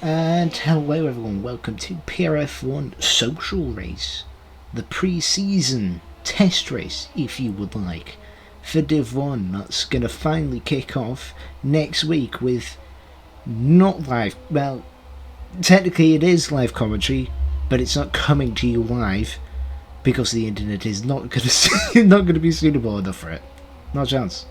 And hello everyone, welcome to PRF1 Social Race, the pre-season test race, if you would like, for DIV1. That's going to finally kick off next week with not live, well, technically it is live commentary, but it's not coming to you live because the internet is not going to be suitable enough for it. No chance.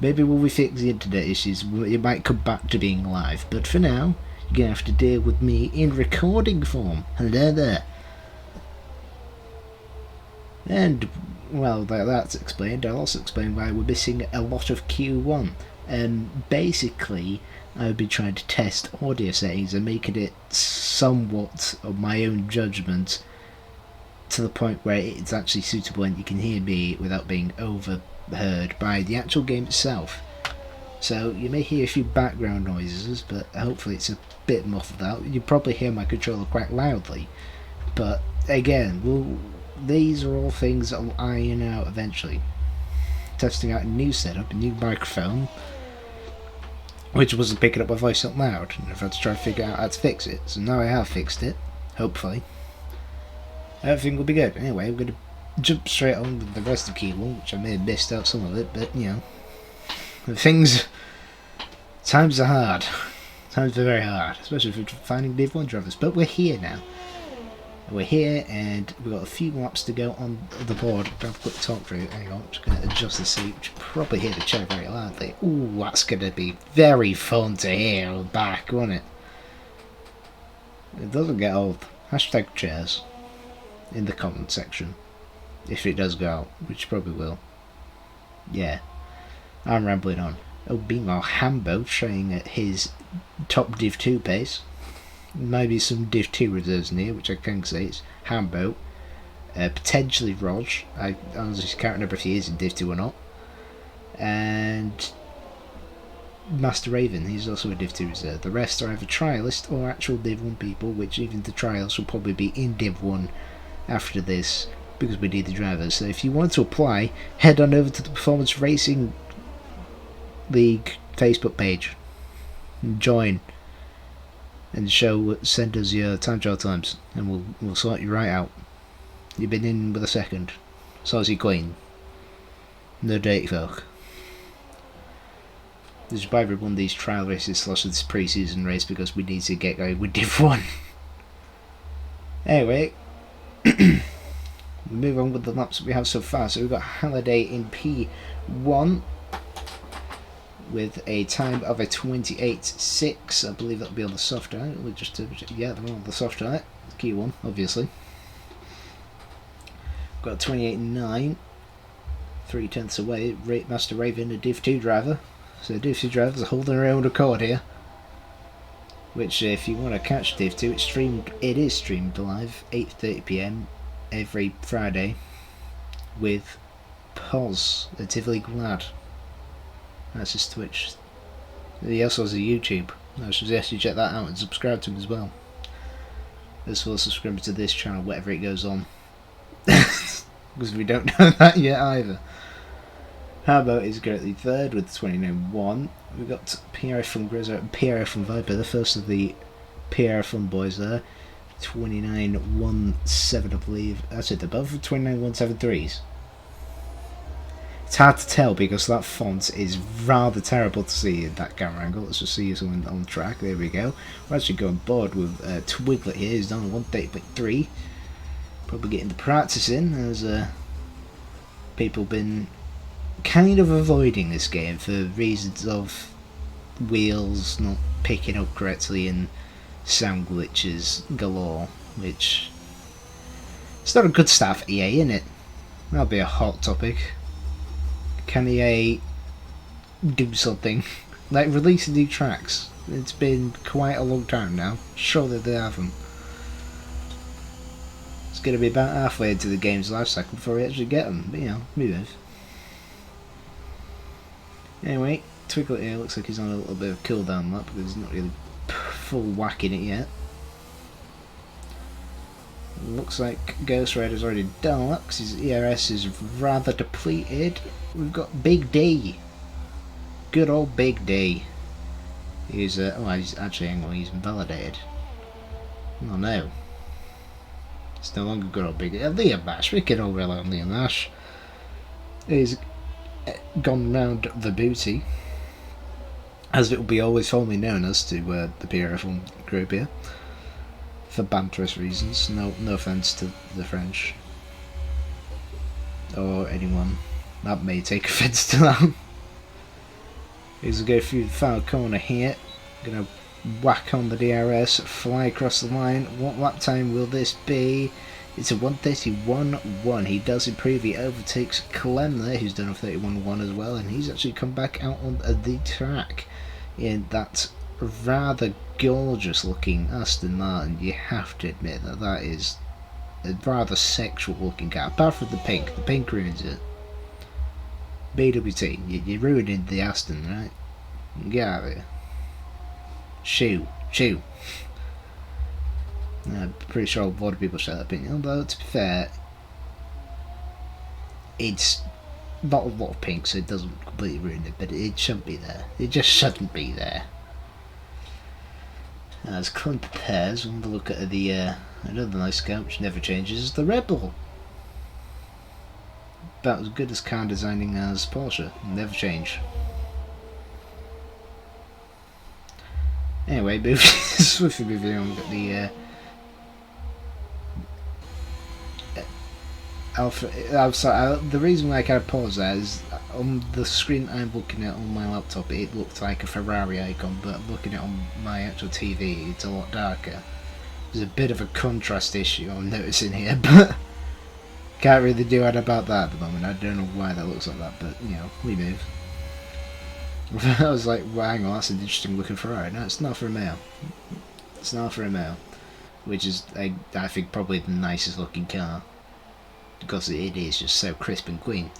Maybe when we fix the internet issues, it might come back to being live, but for now, you're going to have to deal with me in recording form. Hello there. And, well, that's explained. I'll also explain why we're missing a lot of Q1. Basically, I've been trying to test audio settings and making it somewhat of my own judgment to the point where it's actually suitable and you can hear me without being overheard by the actual game itself. So you may hear a few background noises, but hopefully it's a bit muffled out. You probably hear my controller quite loudly, but again, these are all things I'll iron out eventually. Testing out a new setup, a new microphone, which wasn't picking up my voice out loud, and I've had to try and figure out how to fix it. So now I have fixed it, hopefully. Everything will be good. Anyway, I'm going to jump straight on with the rest of Q1, which I may have missed out some of it, but you know. Times are hard. Times are very hard, especially for finding DIV1 drivers. But we're here now. We're here, and we've got a few laps to go on the board. Have a quick talk through. Hang on, I'm just going to adjust the seat. You should probably hear the chair very loudly. Ooh, that's going to be very fun to hear on the back, won't it? It doesn't get old. Hashtag chairs in the comment section. If it does go out, which probably will. Yeah. I'm rambling on. Oh, meanwhile, Hambo showing at his top Div2 pace. Maybe some Div2 reserves in here, which I can say it's Hambo. Potentially Rog. I honestly can't remember if he is in Div2 or not. And Master Raven, he's also a Div2 reserve. The rest are either trialist or actual Div1 people, which even the trials will probably be in Div1 after this, because we need the drivers. So if you want to apply, head on over to the Performance Racing League Facebook page and join and send us your time trial times and we'll sort you right out. You've been in with a second. Saucy Queen. No dirty folk. This is why we run these trial races / this pre-season race, because we need to get going with Div1. Anyway, we move on with the laps that we have so far. So we've got Halliday in P1 with a time of a 28.6. I believe that'll be on the soft tire. Yeah, they're on the soft tire. Q1, obviously. Got 28.9. 3/10 away. Master Raven, a Div2 driver. So Div2 drivers are holding their own record here. Which, if you want to catch Div2, it is streamed live 8:30 PM every Friday with Positively Glad. That's his Twitch. He also has a YouTube. I suggest you check that out and subscribe to him as well. As well as subscribing to this channel, whatever it goes on. Because we don't know that yet either. Harbo is currently third with 29.1. We've got PRF1 Grizzer and PRF1 Viper, the first of the PRF1 boys there. 29.17, I believe. That's it, above 29.173s. It's hard to tell because that font is rather terrible to see in that camera angle. Let's just see someone on the track. There we go. We're actually going board with Twiglet here. He's down on 130.3. Probably getting the practice in, as people been kind of avoiding this game for reasons of wheels not picking up correctly and sound glitches galore, which it's not a good start for EA, isn't it? That'll be a hot topic. Can EA do something? Like releasing new tracks. It's been quite a long time now. Surely they haven't. It's going to be about halfway into the game's life cycle before we actually get them. But you know, move. Anyway, Twiglet here looks like he's on a little bit of a cooldown lap because he's not really full whacking it yet. Looks like Ghost Rider's already done that because his ERS is rather depleted. We've got Big D. Good old Big D. He's he's actually hang on, he's invalidated. Oh no. It's no longer good old big Liam Nash. We can all rely on Liam Nash. He's gone round the booty, as it will be always formally known as to the PRF1 group here, for banterous reasons. No offence to the French or anyone that may take offence to that. He's going to go through the far corner here. Going to whack on the DRS, fly across the line. What lap time will this be? It's a 1:31.1. He does improve. He overtakes Clem there, who's done a 31.1 as well, and he's actually come back out on the track in that rather gorgeous looking Aston Martin. You have to admit that that is a rather sexual looking car, apart from the pink ruins it. BWT, you're ruining the Aston, right? Get out of here. Shoo. I'm pretty sure a lot of people share that opinion, although to be fair, it's not a lot of pink, so it doesn't completely ruin it, but it shouldn't be there. It just shouldn't be there. As Clem prepares, we'll have a look at the another nice car which never changes, the Red Bull. About as good as car designing as Porsche, never change. Anyway, swiftly moving on, we've got the Alpha. I'm sorry, the reason why I kind of paused there is on the screen I'm looking at on my laptop, it looked like a Ferrari icon, but looking at it on my actual TV, it's a lot darker. There's a bit of a contrast issue I'm noticing here, but can't really do anything about that at the moment. I don't know why that looks like that, but you know, we move. I was like, well, hang on, that's an interesting looking Ferrari. No, it's not for a male. It's not for a male, which is, I think, probably the nicest looking car, because it is just so crisp and clean.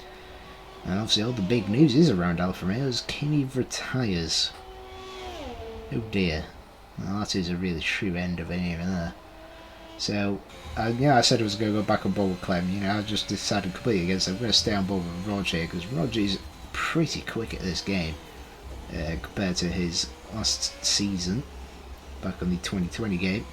And obviously all the big news is around Alfa Romeo as Kimi retires. Oh dear. Well, that is a really true end of any even there. So, yeah, I said I was going to go back on board with Clem. You know, I just decided completely against it. I'm going to stay on board with Roger here, because Roger is pretty quick at this game compared to his last season back on the 2020 game.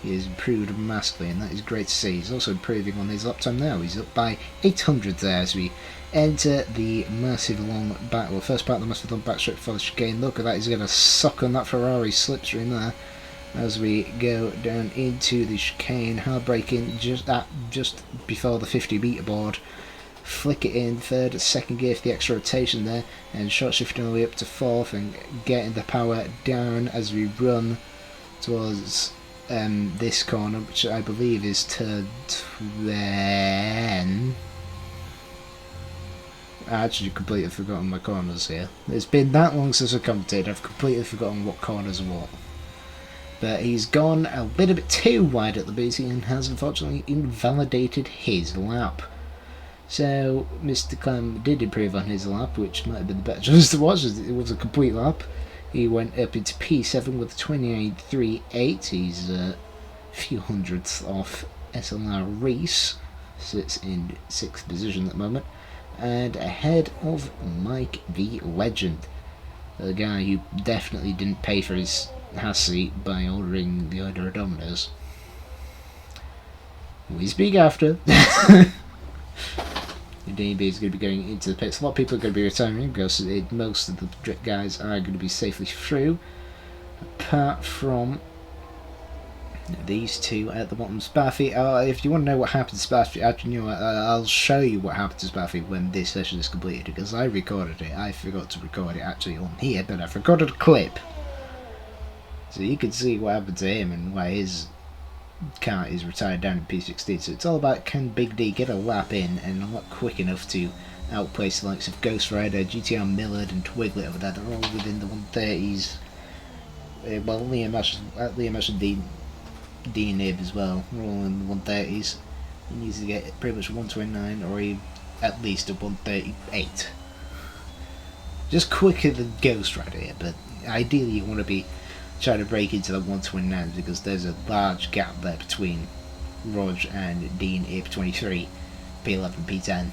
He has improved massively, and that is great to see. He's also improving on his lap time now. He's up by 800 there as we enter the massive long back. Well, first part of the massive long backstretch for the chicane. Look at that, he's going to suck on that Ferrari slipstream there as we go down into the chicane. Hard braking just before the 50-metre board. Flick it in third, second gear for the extra rotation there, and short shifting all the way up to fourth and getting the power down as we run towards this corner, which I believe is turn 10. I actually completely forgotten my corners here. It's been that long since I commentated, I've completely forgotten what corners are what. But he's gone a little bit too wide at the booty and has unfortunately invalidated his lap. So Mr. Clem did improve on his lap, which might have been the better choice to watch, as it was a complete lap. He went up into P7 with 28.38. He's a few hundredths off SLR Reese, sits in 6th position at the moment, and ahead of Mike the Legend, the guy who definitely didn't pay for his Haas seat by ordering the order of Domino's. We speak after. DB is going to be going into the pits. A lot of people are going to be retiring because most of the guys are going to be safely through, apart from these two at the bottom. Sparfy, if you want to know what happened to Sparfy, actually, you know, I'll show you what happened to Sparfy when this session is completed, because I recorded it. I forgot to record it actually on here, but I've recorded a clip, so you can see what happened to him and why his car is retired down in P16. So it's all about, can Big D get a lap in and a lot quick enough to outplace the likes of Ghost Rider, GTR Millard and Twiglet over there. They're all within the 130s. Well, Liam Ash and D Nib as well. We're all in the 130s. He needs to get pretty much 129 or at least a 138. Just quicker than Ghost Rider here, but ideally you want to be trying to break into the 129 because there's a large gap there between Rog and Dean Ape 23, P11, P10.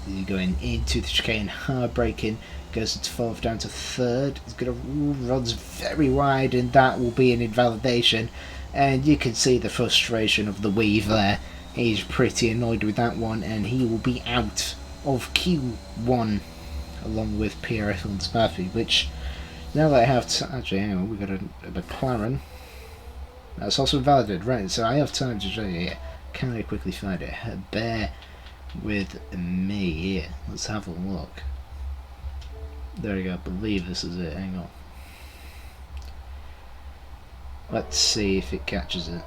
He's going into the chicane, hard braking, goes into fourth, down to third. He's going to runs very wide, and that will be an invalidation. And you can see the frustration of the weave there. He's pretty annoyed with that one, and he will be out of Q1 along with PRF1 Spaffy, which now that I have actually, hang on, we've got a McLaren. That's also validated, right? So I have time to show you here. Can I quickly find it? Bear with me here. Let's have a look. There we go. I believe this is it. Hang on. Let's see if it catches it.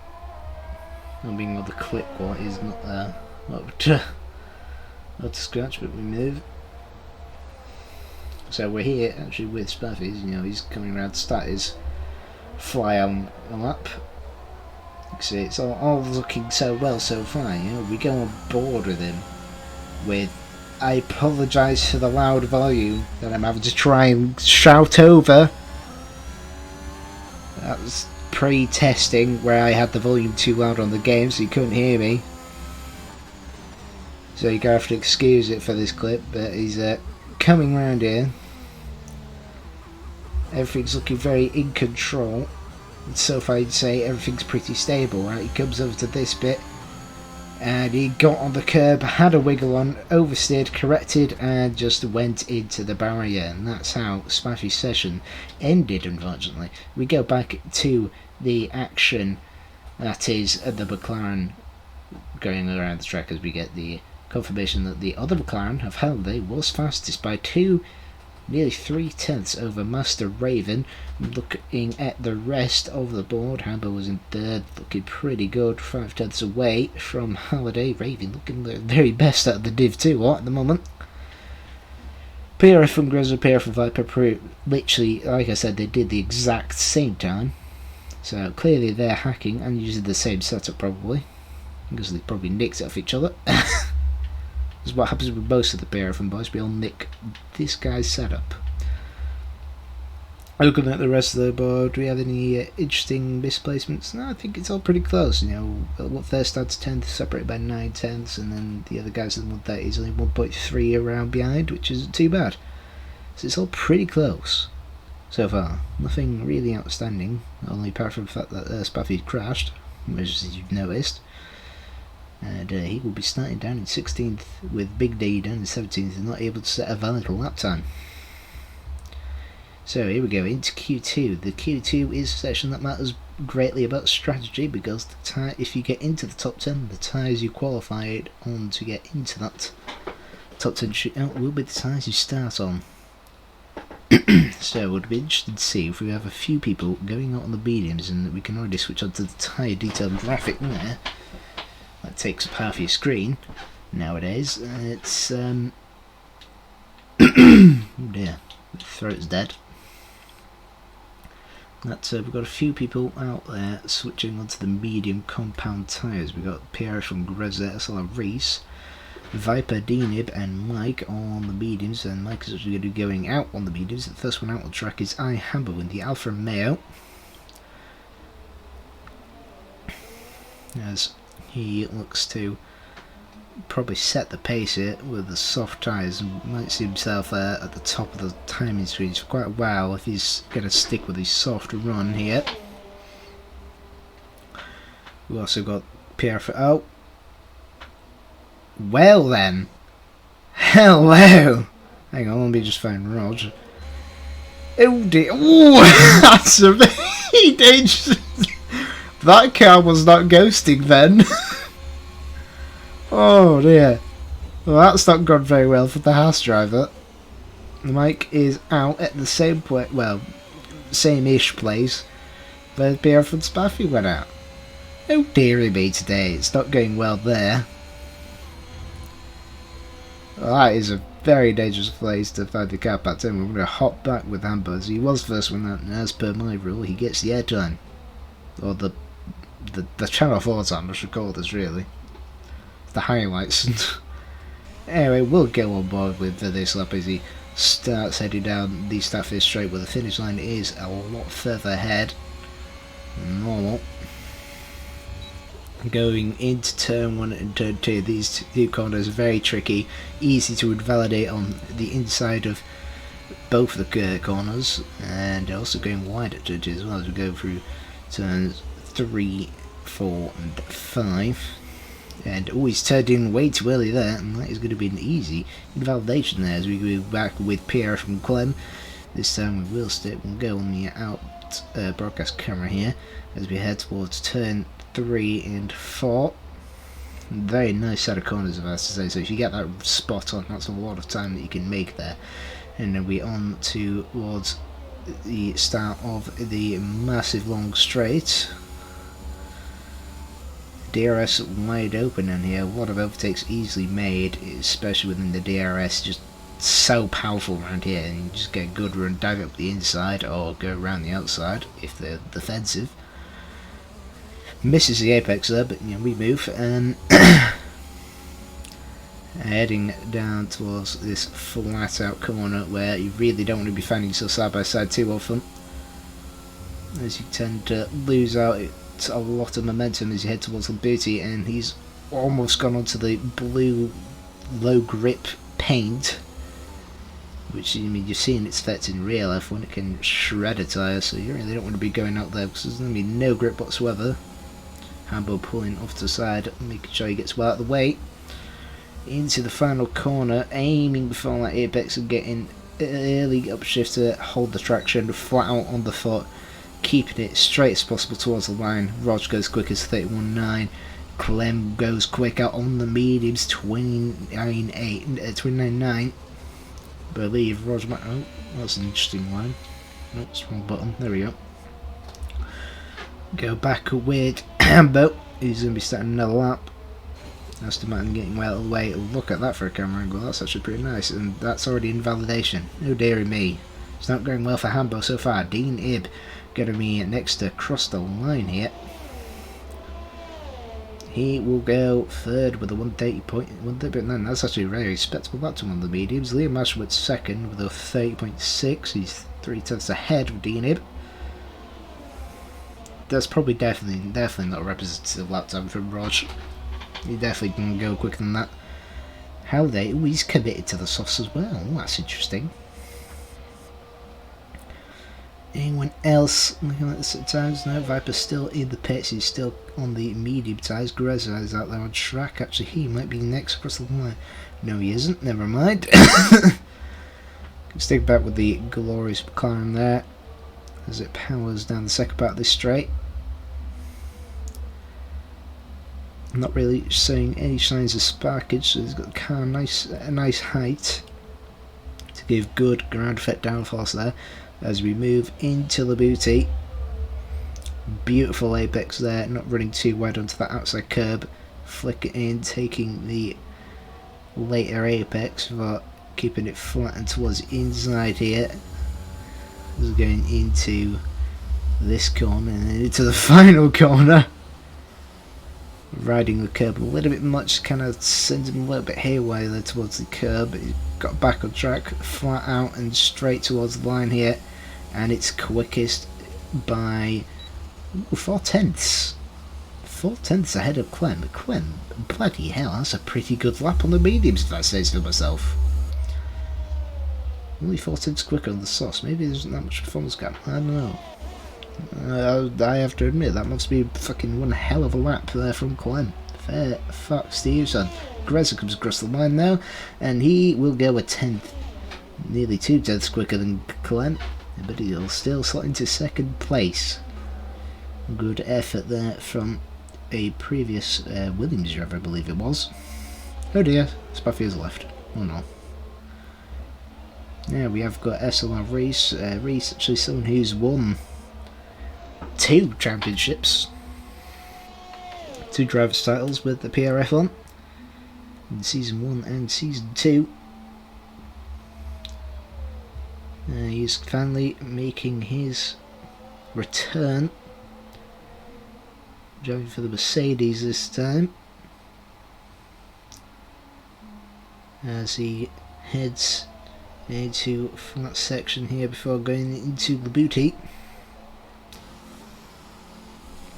I'm being the clip quality is not there. Not to scratch, but we move. So we're here actually with Spaffy. You know, he's coming around to start his fly on lap. You can see it's all looking so well so far. You know, we go on board with him. I apologise for the loud volume that I'm having to try and shout over. That was pre-testing where I had the volume too loud on the game, so you couldn't hear me. So you're going to have to excuse it for this clip, but he's coming round here. Everything's looking very in control. And so far I'd say everything's pretty stable, right? He comes over to this bit, and he got on the curb, had a wiggle on, oversteered, corrected, and just went into the barrier. And that's how Spaffy's session ended, unfortunately. We go back to the action that is the McLaren going around the track as we get the confirmation that the other McLaren of Halliday was fastest by nearly 3/10 over Master Raven. Looking at the rest of the board, Hamber was in third, looking pretty good, 5/10 away from Halliday. Raven looking the very best out of the DIV1 at the moment. PRF1 Grezza, PRF1 Viper, literally, like I said, they did the exact same time. So clearly they're hacking and using the same setup probably, because they probably nicked it off each other. This is what happens with most of the PRF1 boys, we all nick this guy's setup. Looking at the rest of the board, do we have any interesting misplacements? No, I think it's all pretty close. You know, what first starts 10th, separated by 9/10, and then the other guys in the 130 is only 1.3 around behind, which isn't too bad. So it's all pretty close so far. Nothing really outstanding, only apart from the fact that Spaffy crashed, as you've noticed. And he will be starting down in 16th with Big D down in 17th and not able to set a valid lap time. So here we go into Q2. The Q2 is a section that matters greatly about strategy, because if you get into the top 10, the tyres you qualified on to get into that top 10 shootout will be the tyres you start on. So it would be interesting to see if we have a few people going out on the mediums, and we can already switch on to the tyre detail graphic there. That takes up half your screen nowadays. It's oh dear, the throat's dead. We've got a few people out there switching onto the medium compound tyres. We've got PRF1 Grezza, SLR Reese, Viper, Denib and Mike on the mediums, and Mike is actually going to be going out on the mediums. The first one out on the track is Hamber with the Alfa Romeo, as he looks to probably set the pace here with the soft tyres, and might see himself at the top of the timing screens for quite a while if he's going to stick with his soft run here. We've also got PRF. Oh, well then, hello. Hang on, let me just find Rog. Oh dear, oh, that's a very dangerous. That car was not ghosting then. Oh dear. Well, that's not gone very well for the house driver. Mike is out at the same point, well, same-ish place where PRF1 Spaffy went out. Oh dearie me today, it's not going well there. Well, that is a very dangerous place to find the car back in. We're going to hop back with Hamber, as he was first one out, and as per my rule, he gets the airtime. Or the channel 4 time, I should call this really. The highlights. Anyway, we'll go on board with this lap as he starts heading down the Stafford straight, where the finish line is a lot further ahead than normal. going into turn 1 and turn 2. These two corners are very tricky, easy to invalidate on the inside of both of the corners, and also going wide at turn 2 as well as we go through turns 3, 4 and 5. And he's turned in way too early there, and that is going to be an easy invalidation there as we go back with PRF from Clem. This time we will stick, we'll go on the out broadcast camera here as we head towards turn 3 and 4. Very nice set of corners, I have to say, so if you get that spot on, that's a lot of time that you can make there. And then we're on towards the start of the massive long straight. DRS wide open in here, a lot of overtakes easily made, especially within the DRS, just so powerful around here, and you just get a good run, dive up the inside or go around the outside if they're defensive. Misses the apex there, but you know, we move and heading down towards this flat out corner where you really don't want to be finding yourself side by side too often, as you tend to lose out a lot of momentum as you head towards the booty, and he's almost gone onto the blue low grip paint, which, I mean, you've seen its effect in real life when it can shred a tyre, so you really don't want to be going out there because there's going to be no grip whatsoever. Hambo pulling off to the side, making sure he gets well out of the way. Into the final corner, aiming before that apex and getting early upshift to hold the traction flat out on the foot, keeping it straight as possible towards the line. Rog goes quick as 31.9. Clem goes quick out on the mediums, 29.9. Believe Rog might. Oh, that's an interesting line. No, it's the wrong button. There we go. Go back with Hambo, who's going to be starting another lap. Aston Martin getting well away. Look at that for a camera angle, that's actually pretty nice, and that's already invalidation. Oh dearie me. It's not going well for Hambo so far. Dean Ibb going to be next to cross the line here. He will go third with a 130.9. That's actually a very respectable lap to one of the mediums. Liam Ashworth second with a 30.6. He's 3/10 ahead of Dean Ibb. That's probably definitely not a representative lap time from Rog. He definitely can go quicker than that. How they? Oh, he's committed to the softs as well. Oh, that's interesting. Anyone else looking at this at times? No, Viper's still in the pits. He's still on the medium tyres. Greza is out there on track. Actually, he might be next across the line. No, he isn't. Never mind. Stick back with the glorious McLaren there as it powers down the second part of this straight. Not really showing any signs of sparkage, so he's got the car a nice height to give good ground effect downforce there. As we move into the booty, beautiful apex there, not running too wide onto that outside curb, flick it in, taking the later apex but keeping it flat and towards the inside here. This is going into this corner and then into the final corner. Riding the curb a little bit much, kind of sends him a little bit haywire there towards the curb. He's got back on track, flat out and straight towards the line here, and it's quickest by 4/10. 4/10 ahead of Clem. Clem, bloody hell, that's a pretty good lap on the mediums if I say so myself. Only 4/10 quicker on the sauce. Maybe there isn't that much performance gap. I don't know. I have to admit, that must be fucking one hell of a lap there from Clem. Fair fuck Stevenson. Greza comes across the line now, and he will go a 10th. Nearly 2/10 quicker than Clem, but he'll still slot into second place. Good effort there from a previous Williams driver, I believe it was. Oh dear, Spaffier's left. Oh no. Yeah, we have got SLR Reese. Reese, actually someone who's won 2 championships, 2 drivers' titles with the PRF1 in season 1 and season 2. He's finally making his return, driving for the Mercedes this time, as he heads into flat section here before going into the booty.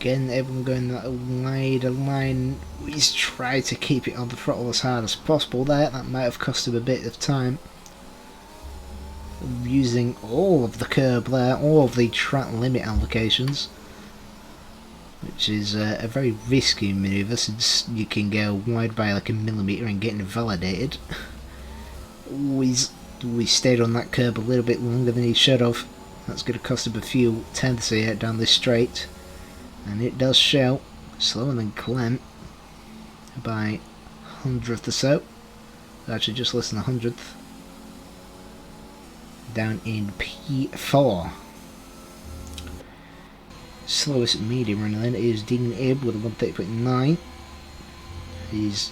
Again, everyone going that wider line. He's tried to keep it on the throttle as hard as possible there. That might have cost him a bit of time. Using all of the curb there, all of the track limit allocations. Which is a very risky manoeuvre since you can go wide by like a millimetre and get invalidated. We stayed on that curb a little bit longer than he should have. That's going to cost him a few tenths here down this straight. And it does show slower than Clem by 100th or so. Actually just less than 100th. Down in P4. Slowest medium runner then is Dean Ibb with a 130.9. He's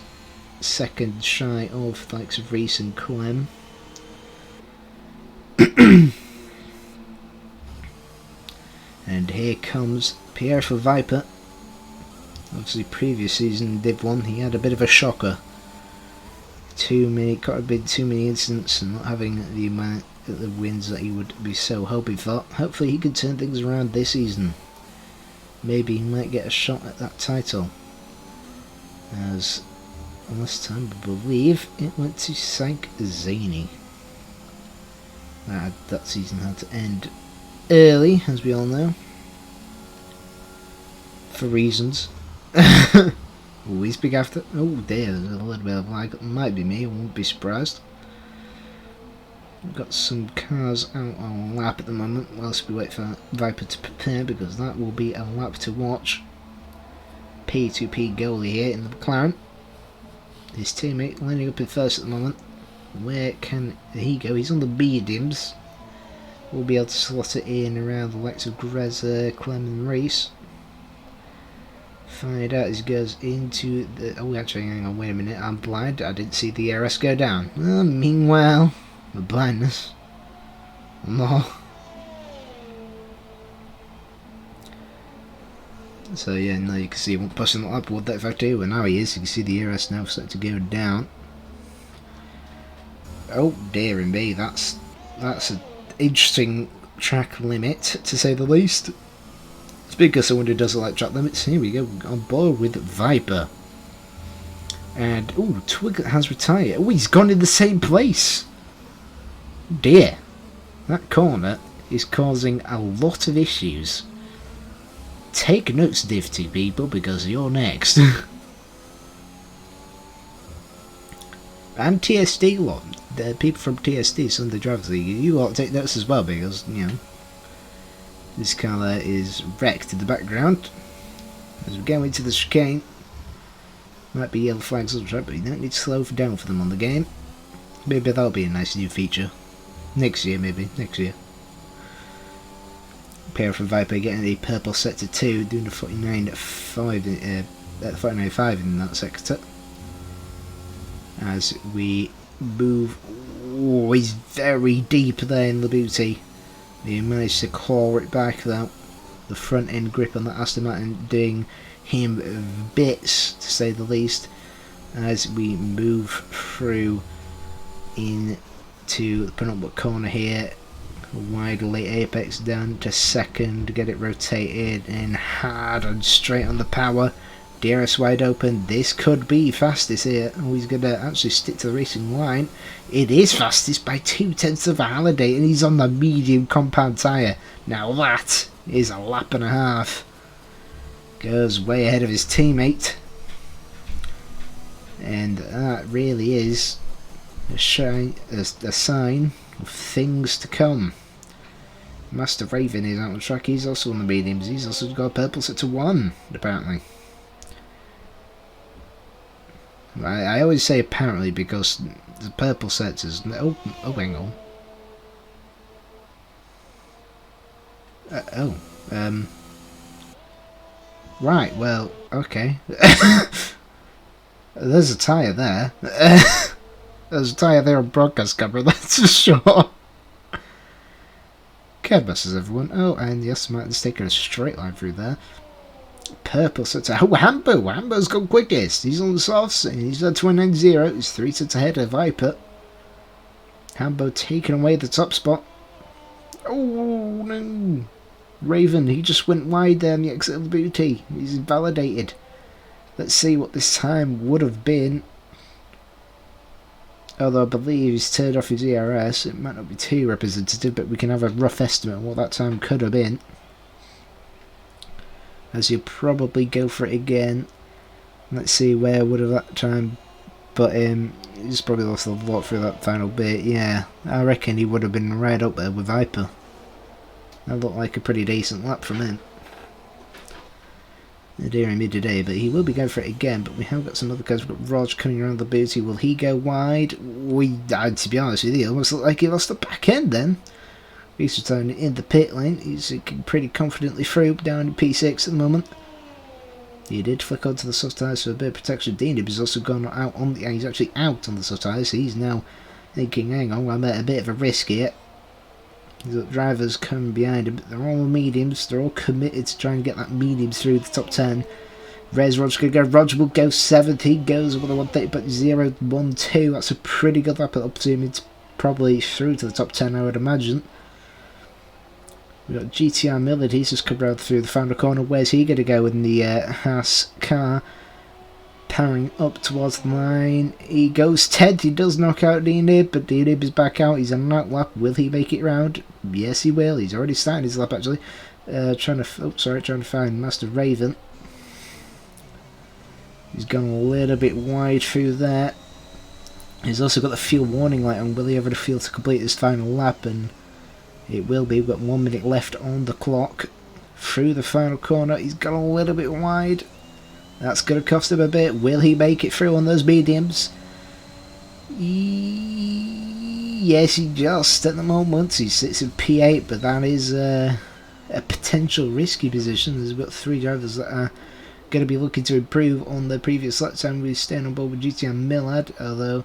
second shy of the likes of Reese and Clem. And here comes PRF1 Viper. Obviously previous season DIV1 he had a bit of a shocker. Quite a bit too many incidents and not having the amount of the wins that he would be so hoping for. Hopefully he could turn things around this season. Maybe he might get a shot at that title. As last time I believe it went to Sank Zany. That season had to end early, as we all know. For reasons. We speak after. Oh dear, there's a little bit of lag. It might be me, I won't be surprised. We've got some cars out on lap at the moment whilst we wait for Viper to prepare, because that will be a lap to watch. P2P goalie here in the McLaren. His teammate lining up in first at the moment. Where can he go? He's on the mediums. We'll be able to slot it in around the likes of Greza, Clem and Reese. Find out as he goes into the... Oh, actually, hang on, wait a minute. I'm blind. I didn't see the RS go down. Meanwhile, the blindness. No. So, yeah, now you can see him pushing upward that factory. Well, now he is. You can see the RS now starting to go down. Oh, dear me. That's an interesting track limit, to say the least. Speaking of someone who doesn't like track limits, here we go, on board with Viper. And, ooh, Twig has retired. Oh, he's gone in the same place. Dear. That corner is causing a lot of issues. Take notes, DIV2 people, because you're next. And TSD lot. The people from TSD, Sunday Drivers League, you lot take notes as well, because, you know, this car there is wrecked in the background. As we go into the chicane, might be yellow flags on the track, but you don't need to slow down for them on the game. Maybe that'll be a nice new feature. Next year, maybe. Next year. PRF1 Viper getting a purple sector 2, doing a 49.5 in that sector. As we move. Oh, he's very deep there in the booty. He managed to claw it back though. The front end grip on that Aston Martin doing him bits, to say the least, as we move through into the penultimate corner here. Wide late apex down to second, get it rotated in hard and straight on the power. DRS wide open. This could be fastest here. Oh, he's going to actually stick to the racing line. It is fastest by 0.2 of a holiday, and he's on the medium compound tyre. Now that is a lap and a half. Goes way ahead of his teammate. And that really is a sign of things to come. Master Raven is out on track. He's also on the mediums. He's also got a purple sector 1, apparently. I always say apparently because the purple sectors. Oh, hang on. Right, well, okay. There's a tyre there. There's a tyre there on broadcast camera, that's for sure. Codbusters, everyone. Oh, and yes, Martin's taking a straight line through there. Purple sector. Oh, Hambo's gone quickest. He's on the softs. He's at 290. He's 3 sets ahead of Viper. Hambo taking away the top spot. Oh, no. Raven, he just went wide there on the exit of the booty. He's invalidated. Let's see what this time would have been. Although I believe he's turned off his ERS, it might not be too representative, but we can have a rough estimate of what that time could have been. As he'll probably go for it again. Let's see where would have that time, but he's probably lost a lot through that final bit. Yeah, I reckon he would have been right up there with Viper. That looked like a pretty decent lap from him. During midday, but he will be going for it again. But we have got some other cars. We've got Rog coming around the booty. Will he go wide? To be honest with you, it almost looked like he lost the back end then. He's returning in the pit lane. He's pretty confidently through down in P6 at the moment. He did flick onto the soft tyres for a bit of protection. Dean has also gone out on the. He's actually out on the soft tyres. So he's now thinking, hang on, I'm at a bit of a risk here. He's got drivers coming behind him, but they're all mediums. They're all committed to try and get that medium through the top 10. Where's Roger going to go? Roger will go 7th. He goes with a 130.012. That's a pretty good lap up to him. It's probably through to the top 10, I would imagine. We've got GTR Millard. He's just come round through the final corner. Where's he going to go in the Haas car? Powering up towards the line. He goes 10th. He does knock out D-Nib, but D-Nib is back out. He's on that lap. Will he make it round? Yes, he will. He's already started his lap, actually. Trying to find Master Raven. He's gone a little bit wide through there. He's also got the fuel warning light on. Will he have the fuel to complete his final lap? And it will be. We've got 1 minute left on the clock. Through the final corner. He's gone a little bit wide. That's going to cost him a bit. Will he make it through on those mediums? Yes, he just at the moment. He sits in P8, but that is a potential risky position. There's about 3 drivers that are going to be looking to improve on their previous lap time. We're staying on board with GTR Millard, although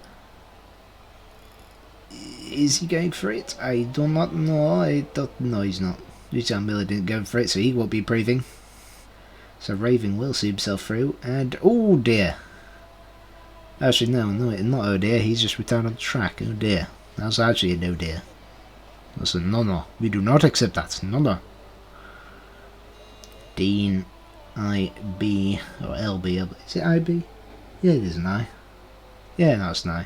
is he going for it? I do not know. No, he's not. GTR Millard didn't go for it, so he won't be improving. So Raven will see himself through, and oh dear. Actually, no, not oh dear. He's just returned on the track. Oh dear. That's actually a no dear. That's a no. We do not accept that. No. Dean, IB or LB. Is it IB? Yeah, it is an I. Yeah, no, it's an I.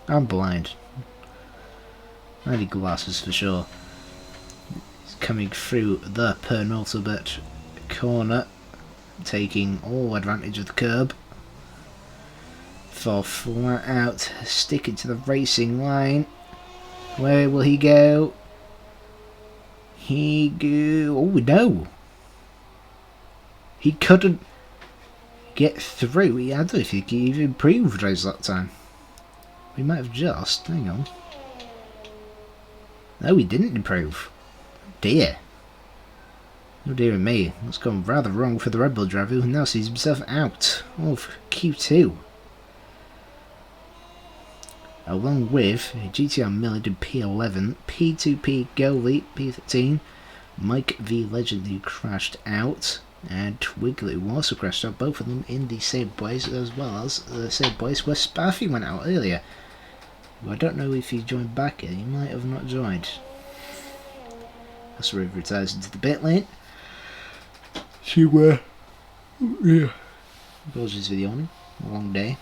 I'm blind. I need glasses for sure. He's coming through the penultimate corner, taking all advantage of the curb for flat out sticking to the racing line. Where will he go? Oh no! He couldn't get through. I don't think he even improved race that time. We might have just. Hang on. No, he didn't improve. Dear. Oh dear me, that's gone rather wrong for the Red Bull driver who now sees himself out of Q2. Along with GTR Millard in P11, P2P Goalie, P13, Mike V Legend who crashed out, and Twiggly who also crashed out, both of them in the same place, as well as the same place where Spaffy went out earlier. I don't know if he joined back here, he might have not joined. That's where he retires into the pit lane. Yeah. Apologies for the yawning. A long day.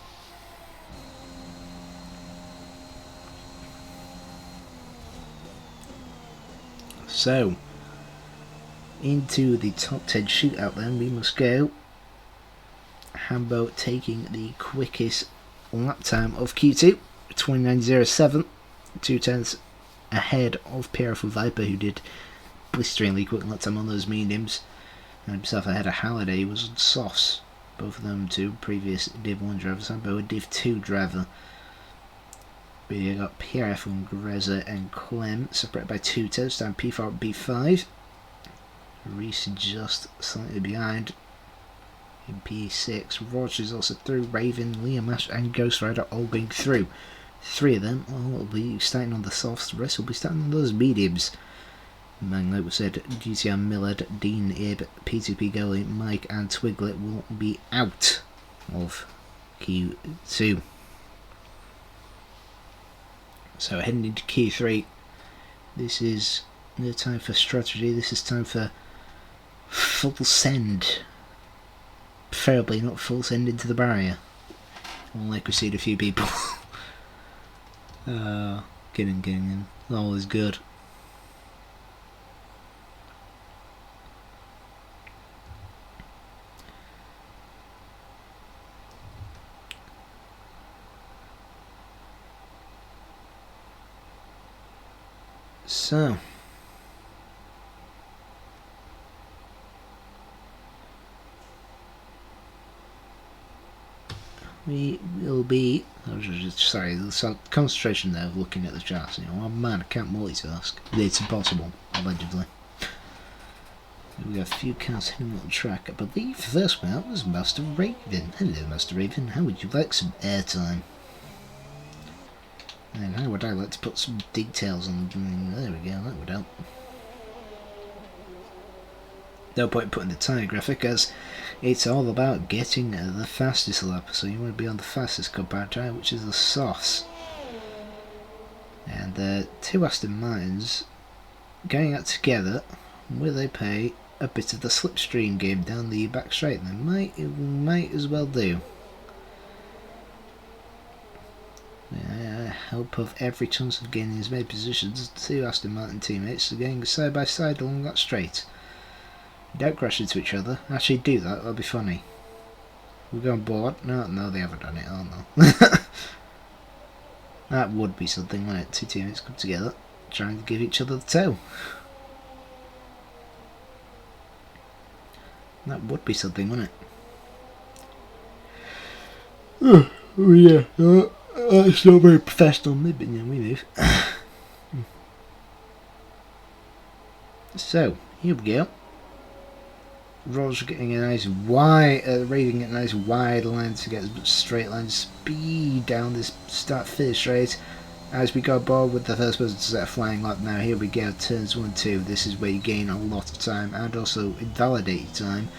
So, into the top 10 shootout then we must go. Hambo taking the quickest lap time of Q2, 29.07, 2/10 ahead of PRF1 Viper, who did blisteringly quick lap time on those mediums. And himself ahead of Halliday, who was on softs. Both of them two previous DIV1 drivers. Hambo a DIV2 driver. We got PRF1, Greza and Clem separated by 2/10, down P4 and P5. Reese just slightly behind in P6. Roger's also through. Raven, Liam Ash and Ghost Rider all going through. 3 of them will be starting on the softs, the rest will be starting on those mediums. And like we said, GTR Millard, Dean Ib, P2P Goalie, Mike and Twiglet will be out of Q2. So heading into Q3, this is no time for strategy, this is time for full send. Preferably not full send into the barrier. Unlike we see a few people. Getting always good. So we will be. Sorry, the concentration there of looking at the charts. You know, oh man, I can't multitask. It's impossible, allegedly. We have a few cars heading on the track. I believe the first one out was Master Raven. Hello, Master Raven. How would you like some airtime? And how would I like to put some details on? There we go. That would help. No point putting the tyre graphic, as it's all about getting the fastest lap. So you want to be on the fastest compound tyre, which is the softs. And two Aston Martins going out together, will they play a bit of the slipstream game down the back straight? And they might as well do. Help of every chance of gaining as many positions. Two Aston Martin teammates are going side by side along that straight. Don't crash into each other. Actually do that, that'll be funny. We'll go on board. No, they haven't done it. Oh no. That would be something, wouldn't it? Two teammates come together, trying to give each other the toe. That would be something, wouldn't it? Oh yeah, that's not very professional, maybe yeah, we move. So, here we go. Roger getting a nice wide, Raven getting a nice wide line to get as much straight line speed down this start finish straight. As we go aboard with the first person to set a flying lap now, here we go, turns 1, 2, this is where you gain a lot of time and also invalidate your time,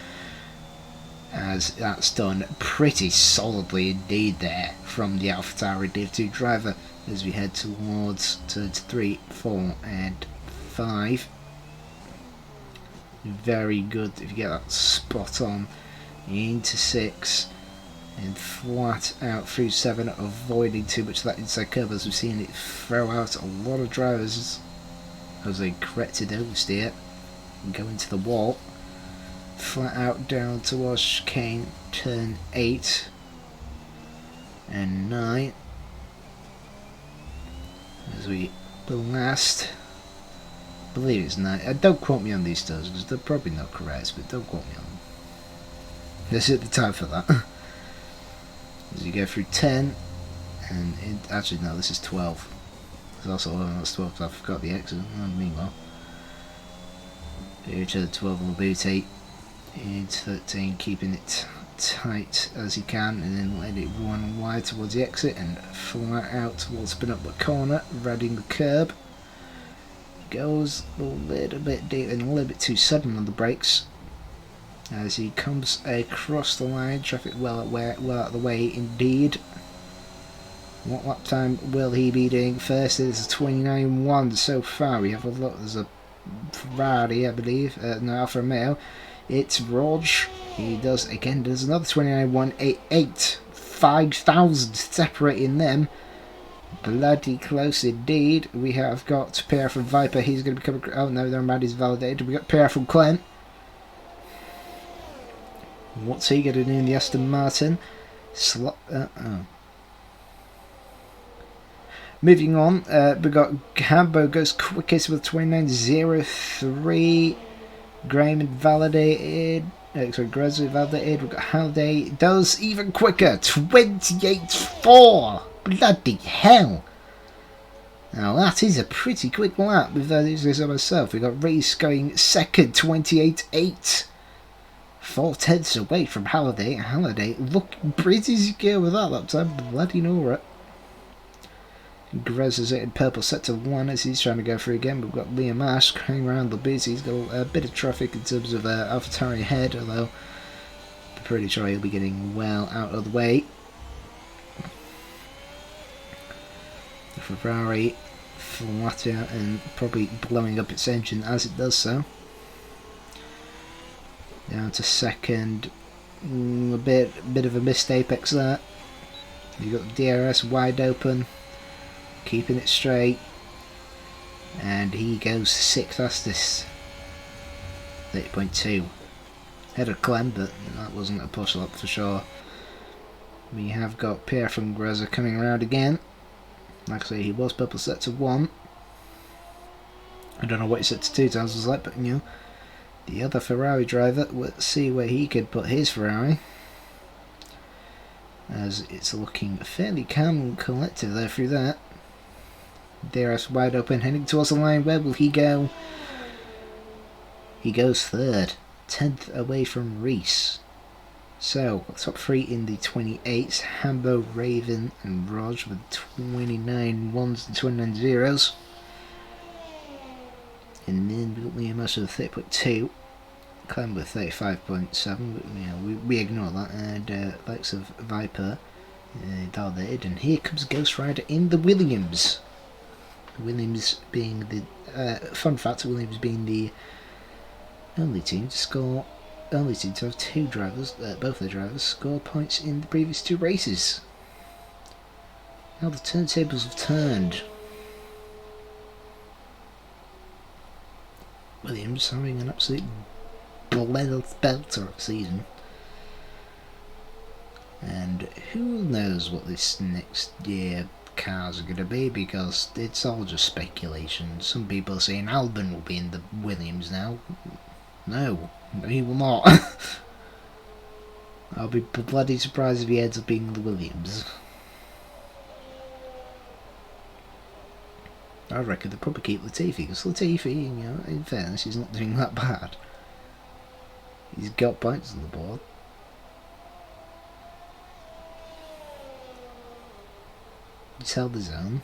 as that's done pretty solidly indeed there from the AlphaTauri DIV2 driver as we head towards turns 3, 4 and 5. Very good if you get that spot on into 6 and flat out through 7, avoiding too much of that inside curve, as we've seen it throw out a lot of drivers as they corrected oversteer and go into the wall. Flat out down towards chicane, turn 8 and 9 as we blast. I believe it's 9. Don't quote me on these stars because they're probably not correct, but don't quote me on them. This is the time for that. As you go through 10 and actually no, this is 12. There's also 11, that's 12 because I forgot the exit. Meanwhile, you to the 12 on the boot 8 in 13, keeping it tight as you can, and then let it run wide towards the exit and flat out towards spin up the corner, riding the curb. Goes a little bit deep and a little bit too sudden on the brakes as he comes across the line. Traffic well out of the way indeed. What lap time will he be doing first? It is a 29.1 so far. We have a look. There's a Ferrari, I believe. No, Alfa Romeo. It's Rog. He does another 29.188. 5,000 separating them. Bloody close indeed. We have got PRF1 Viper. He's going to become a... Oh no, their man is validated. We got PRF1 Clint. What's he going to do in the Aston Martin? Moving on, we got Hambo goes quickest with 29.03. Graham invalidated. Sorry, Grez invalidated. We've got Halliday does even quicker. 28.4. Bloody hell. Now that is a pretty quick lap with this on myself. We got Reese going second, 28.8. 4/10 away from Halliday. Halliday looking pretty secure with that lap time. Bloody Nora. Grez is in purple set to 1 as he's trying to go through again. We've got Liam Ash going around the boots. He's got a bit of traffic in terms of AlphaTauri ahead, although I'm pretty sure he'll be getting well out of the way. The Ferrari flat out and probably blowing up its engine as it does so. Down to second. A bit of a missed apex there. You got the DRS wide open, keeping it straight, and he goes sixth fastest. 30.2. Had a climb, but that wasn't a push up for sure. We have got PRF1 coming around again. Like I say, he was purple set to 1. I don't know what he set to 2 times was like, but you know, the other Ferrari driver, let's see where he could put his Ferrari. As it's looking fairly calm and collected there through that. DRS wide open, heading towards the line. Where will he go? He goes third, 10th away from Reese. So, top 3 in the 28s, Hambo, Raven and Raj with 29 ones and 29 zeros. And then we got Liam Marshall with 30.2, Clem with 35.7, you know, we ignore that, and likes of Viper, validated, and here comes Ghost Rider in the Williams. Williams being the, fun fact, Williams being the only team to have 2 drivers, both their drivers, score points in the previous 2 races. Now the turntables have turned. Williams having an absolute belter of season. And who knows what this next year cars are going to be, because it's all just speculation. Some people are saying Albon will be in the Williams now. No, he will not. I'll be bloody surprised if he ends up being the Williams. I reckon they'll probably keep Latifi, because Latifi, you know, in fairness, he's not doing that bad. He's got points on the board. He's held his own.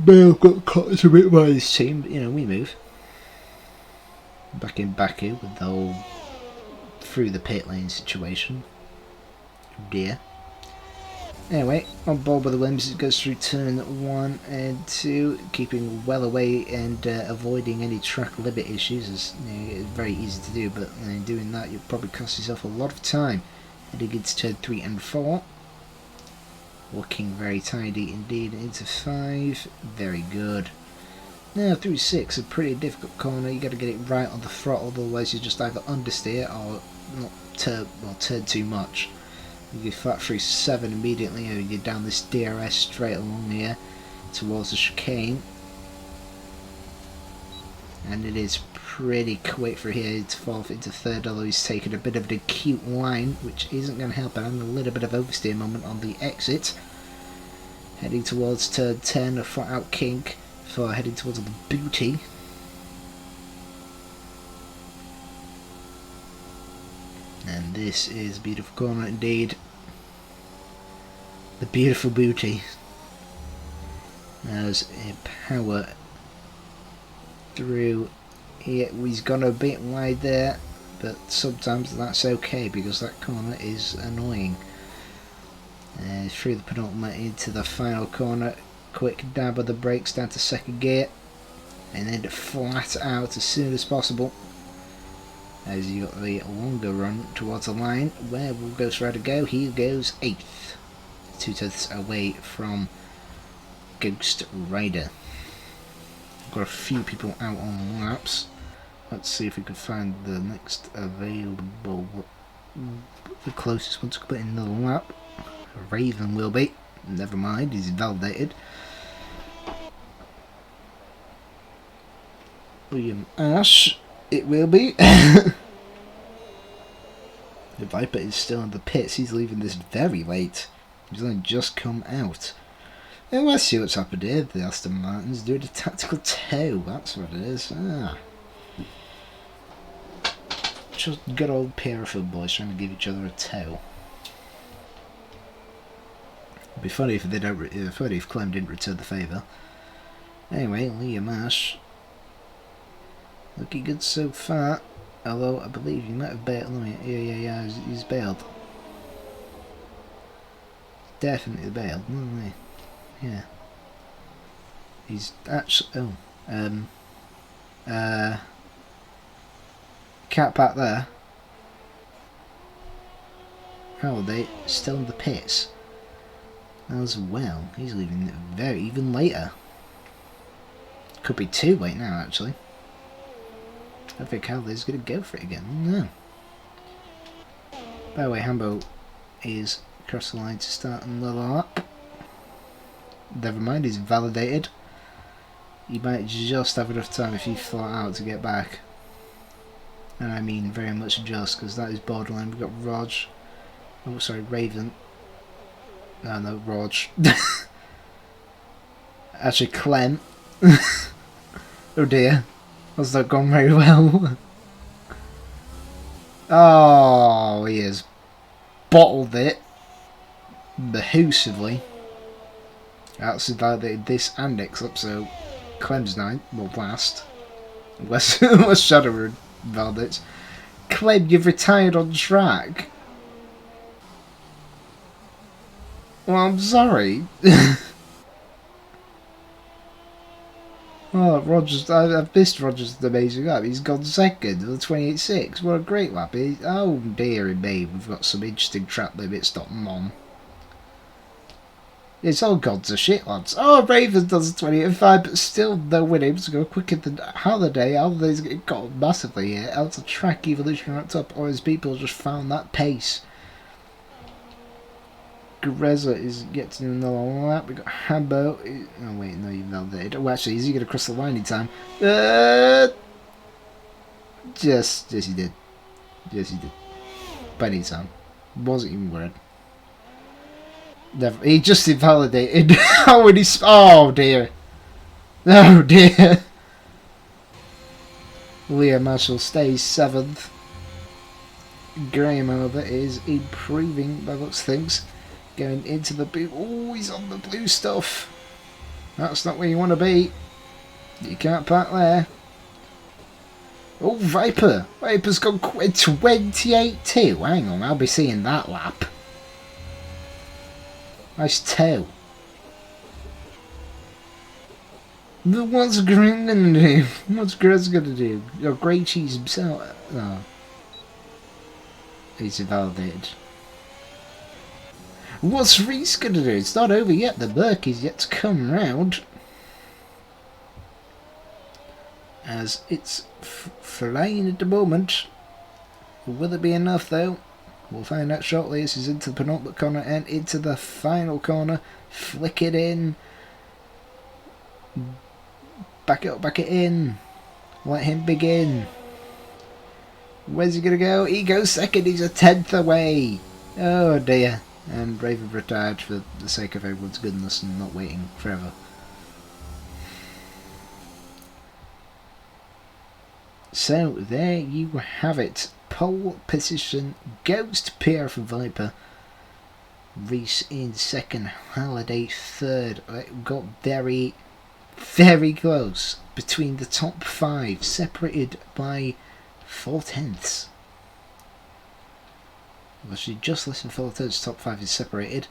Bale got caught a bit by his team, but you know, we move. Back in Baku with the whole through the pit lane situation. Oh dear. Anyway, on board with the Williams, it goes through turn 1 and 2, keeping well away and avoiding any track limit issues. As you know, it's very easy to do, but in doing that, you'll probably cost yourself a lot of time. Heading into turn 3 and 4. Looking very tidy indeed. Into 5, very good. Now through 6, a pretty difficult corner. You got to get it right on the throttle, otherwise you just either understeer or not turn too much. You get flat through 7 immediately, and you're down this DRS straight along here towards the chicane. And it is pretty quick for here to fall into 3rd, although he's taken a bit of an acute line, which isn't going to help out, and a little bit of oversteer moment on the exit. Heading towards turn 10, a flat out kink for heading towards the booty. And this is a beautiful corner indeed. The beautiful booty. As a power through here. He's gone a bit wide there, but sometimes that's okay because that corner is annoying. Through the penultimate into the final corner. Quick dab of the brakes down to 2nd gear. And then flat out as soon as possible. As you got the longer run towards the line. Where will Ghost Rider go? He goes 8th. 2/10 away from Ghost Rider. Got a few people out on laps. Let's see if we can find the next available, the closest one to put in another lap. Raven will be. Never mind, he's validated. William Ash, it will be. The Viper is still in the pits. He's leaving this very late. He's only just come out. And let's see what's happened here. The Aston Martin's doing a tactical tow. That's what it is. Just good old PRF1 boys trying to give each other a tow. It'd be funny if they don't. Funny if Clem didn't return the favour. Anyway, Liam Ash looking good so far. Although I believe he might have bailed. Yeah, he's bailed. Definitely bailed, isn't he? Yeah. He's actually. Cat back there. How are they still in the pits? As well, he's leaving very even later. Could be too late now, actually. I think Halday's going to go for it again. No. By the way, Hambo is across the line to start another lap. Never mind, he's validated. He might just have enough time if he flat out to get back. And I mean very much just, because that is borderline. We've got Rog. Oh, sorry, Raven. Oh no, Rog. Actually, Clem. Oh dear. That's not gone very well. Oh, he has bottled it. Behusively. That's validated this and next up, so Clem's 9 will last. Unless Shadow validates. Clem, you've retired on track. Well, I'm sorry. Oh, Rogers, I've missed Rogers' amazing lap. He's gone second with 28.6. What a great lap. Oh, dearie me, we've got some interesting track limits, not mom. It's all gods of shit, lads. Oh, Raven does 28.5, but still no winning to go quicker than Holiday. Holiday's getting caught massively here. Out of track evolution wrapped up, or his people just found that pace. Greza is getting another lap. We got Hambo. Oh wait, no, you validated. Oh, actually, is he going to cross the line in time? Yes, he did. Yes, he did. By any time, wasn't even worried. Never. He just invalidated. Oh dear. Oh dear. Leah Marshall stays 7th. Graham, however, is improving by looks of things. Going into the blue. Oh, he's on the blue stuff. That's not where you want to be. You can't park there. Oh, Viper. Viper's gone 28.2. Hang on, I'll be seeing that lap. Nice toe. But what's Green gonna do? What's Grez gonna do? Your grey cheese himself. Oh. He's invalidated. What's Reese gonna do? It's not over yet. The Burke is yet to come round. As it's flying at the moment. Will it be enough though? We'll find out shortly. This is into the penultimate corner and into the final corner. Flick it in. Back it up, back it in. Let him begin. Where's he gonna go? He goes second. He's a 10th away. Oh dear. And Raven retired for the sake of everyone's goodness and not waiting forever. So there you have it. Pole position goes to PRF1 Viper. Reese in second. Holiday third. It got very, very close between the top 5, separated by 4/10. Well, she just less than 4/3. Top 5 is separated.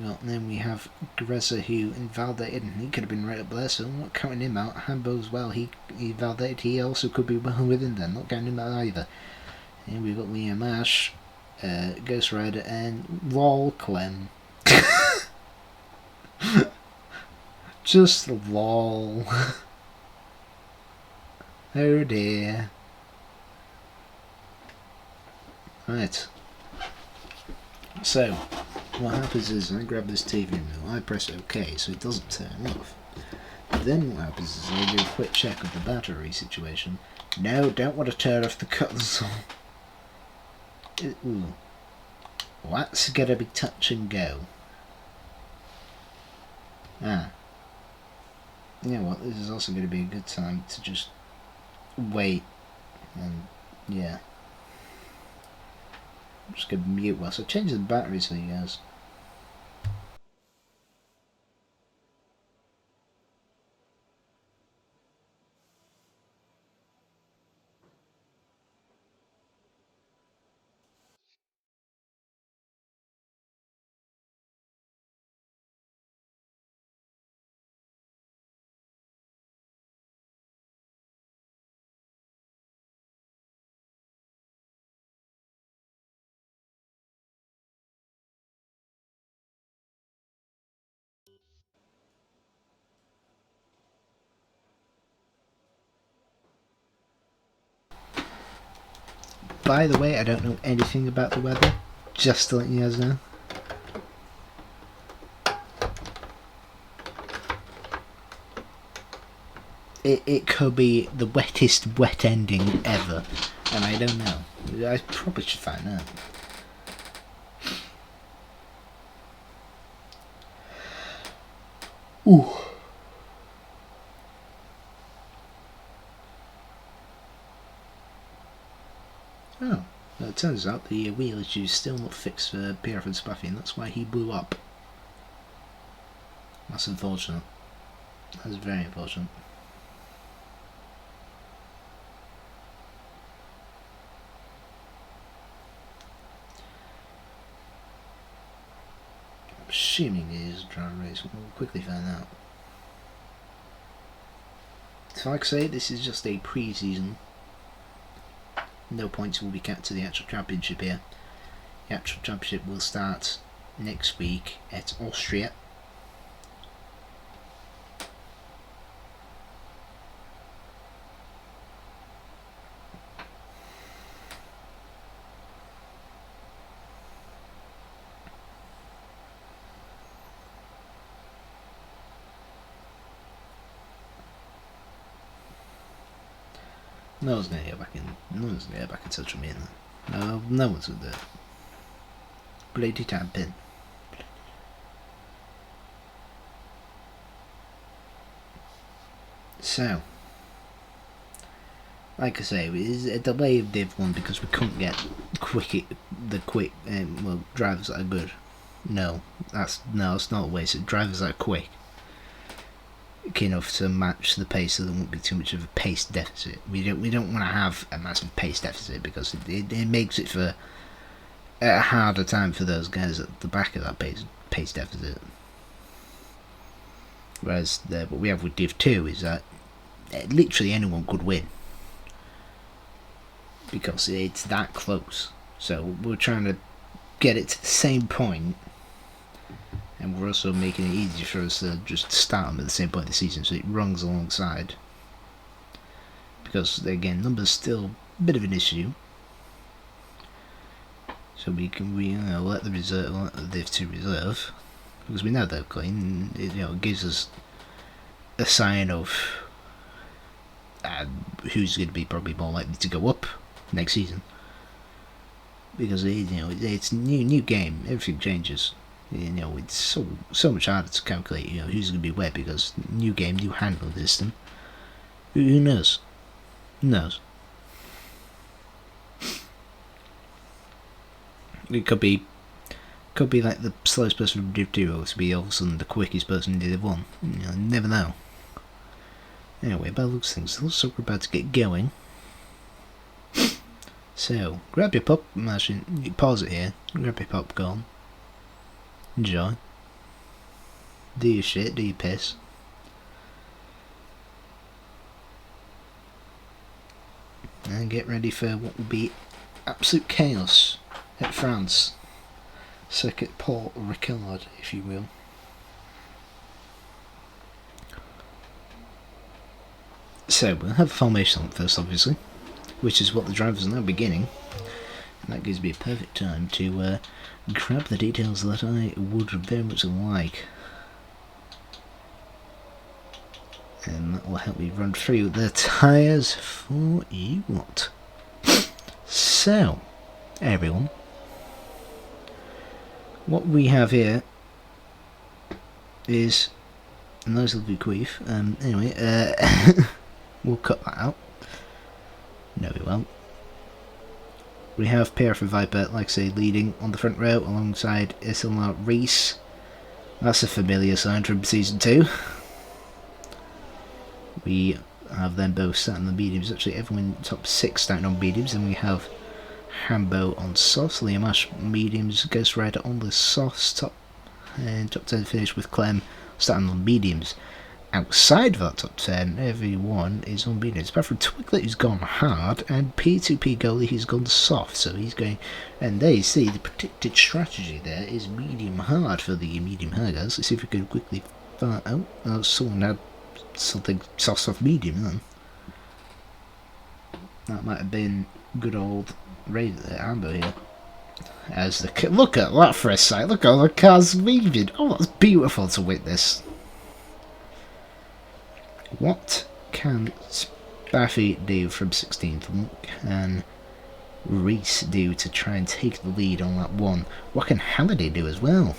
Well, and then we have Greza, who invalidated, and he could have been right up there, so I'm not counting him out. Hambo as well, he validated, he also could be well within there, not counting him out either. And we've got Liam Ash, Ghost Rider, and Lol Clem. Just lol. Oh dear. Right. So, what happens is I grab this TV remote, I press OK so it doesn't turn off. Then what happens is I do a quick check of the battery situation. No, don't want to turn off the console. Ooh. That's gonna be touch and go. Ah. You know what, this is also going to be a good time to just wait and yeah. I'm just going to mute whilst I change the batteries for you guys. by the way, I don't know anything about the weather, just to let you guys know. It could be the wettest wet ending ever, and I don't know. I probably should find out. Ooh. Oh, well, it turns out the wheel issue is still not fixed for PRF1 Spuffy, and that's why he blew up. That's unfortunate. That's very unfortunate. I'm assuming it is a driver race, we'll quickly find out. So like I say, this is just a pre-season. No points will be kept to the actual championship here. The actual championship will start next week at Austria. No one's gonna get back in. No one's gonna get back in touch with me. No, no one's gonna do it. Bloody tap pin. So, like I say, it is a delay of DIV1 because we couldn't get the quick well, drivers that are good. No, it's not a waste. Drivers that are quick enough to match the pace, so there won't be too much of a pace deficit. We don't want to have a massive pace deficit because it makes it for a harder time for those guys at the back of that pace deficit. Whereas what we have with DIV2 is that literally anyone could win because it's that close. So we're trying to get it to the same point, and we're also making it easier for us to just start them at the same point of the season, so it runs alongside. Because again, numbers still a bit of an issue, so we let the DIV2 reserve, because we know they're clean. It gives us a sign of who's going to be probably more likely to go up next season. Because it's new game, everything changes. It's so much harder to calculate who's going to be where, because new game, new handling system. Who knows? Who knows? It could be like the slowest person from DIV2 to be all of a sudden the quickest person in DIV1. You never know. Anyway, by the looks of things, it looks like we're about to get going. So, grab your pop, actually, pause it here, grab your popcorn, enjoy, do your shit, do your piss. And get ready for what will be absolute chaos at France. Circuit Paul Ricard, if you will. So, we'll have a formation on first, obviously, which is what the drivers are now beginning. And that gives me a perfect time to grab the details that I would very much like. And that will help me run through the tyres for you lot. So, everyone, what we have here is a nice little bequeath. Anyway, we'll cut that out. No, we won't. We have PRF1 Viper, like I say, leading on the front row alongside Isilmar Reese. That's a familiar sign from Season 2. We have them both starting on the mediums. Actually, everyone top 6 starting on mediums. And we have Hambo on softs, Liam Ash mediums, Ghost Rider on the softs, top 10 finish with Clem starting on mediums. Outside of that top 10, everyone is on mediums. Apart from Twiglet, who's gone hard, and P2P goalie, he's gone soft. So he's going, and there you see the predicted strategy there is medium hard for the medium hard guys. Let's see if we can quickly find out. Oh, someone had something soft medium then. That might have been good old Amber here. As the look at that for a sight. Look at all the cars moving. Oh, that's beautiful to witness. What can Spaffy do from 16th? What can Reese do to try and take the lead on lap 1? What can Halliday do as well?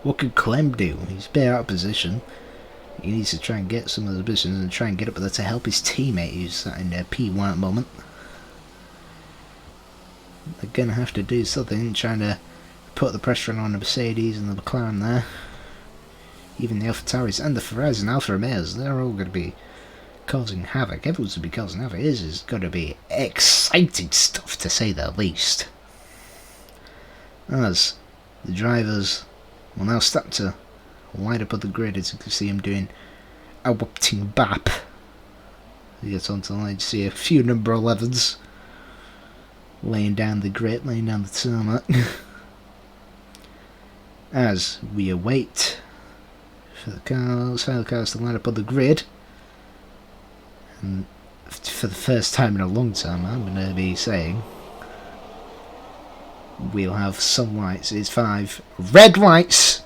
What could Clem do? He's a bit out of position. He needs to try and get some of the positions and try and get up there to help his teammate who's sat in P1 at the moment. They're going to have to do something, trying to put the pressure on the Mercedes and the McLaren there. Even the AlphaTauris and the Ferraris and Alfa Romeos, they're all going to be causing havoc. Everyone's going to be causing havoc. This is going to be exciting stuff, to say the least. As the drivers will now start to line up on the grid, as you can see him doing a whooping bap. He gets onto the line, you see a few number 11s laying down the grid, laying down the tarmac. As we await for the cars to line up on the grid. And for the first time in a long time, I'm going to be saying we'll have some lights. It's 5 red lights.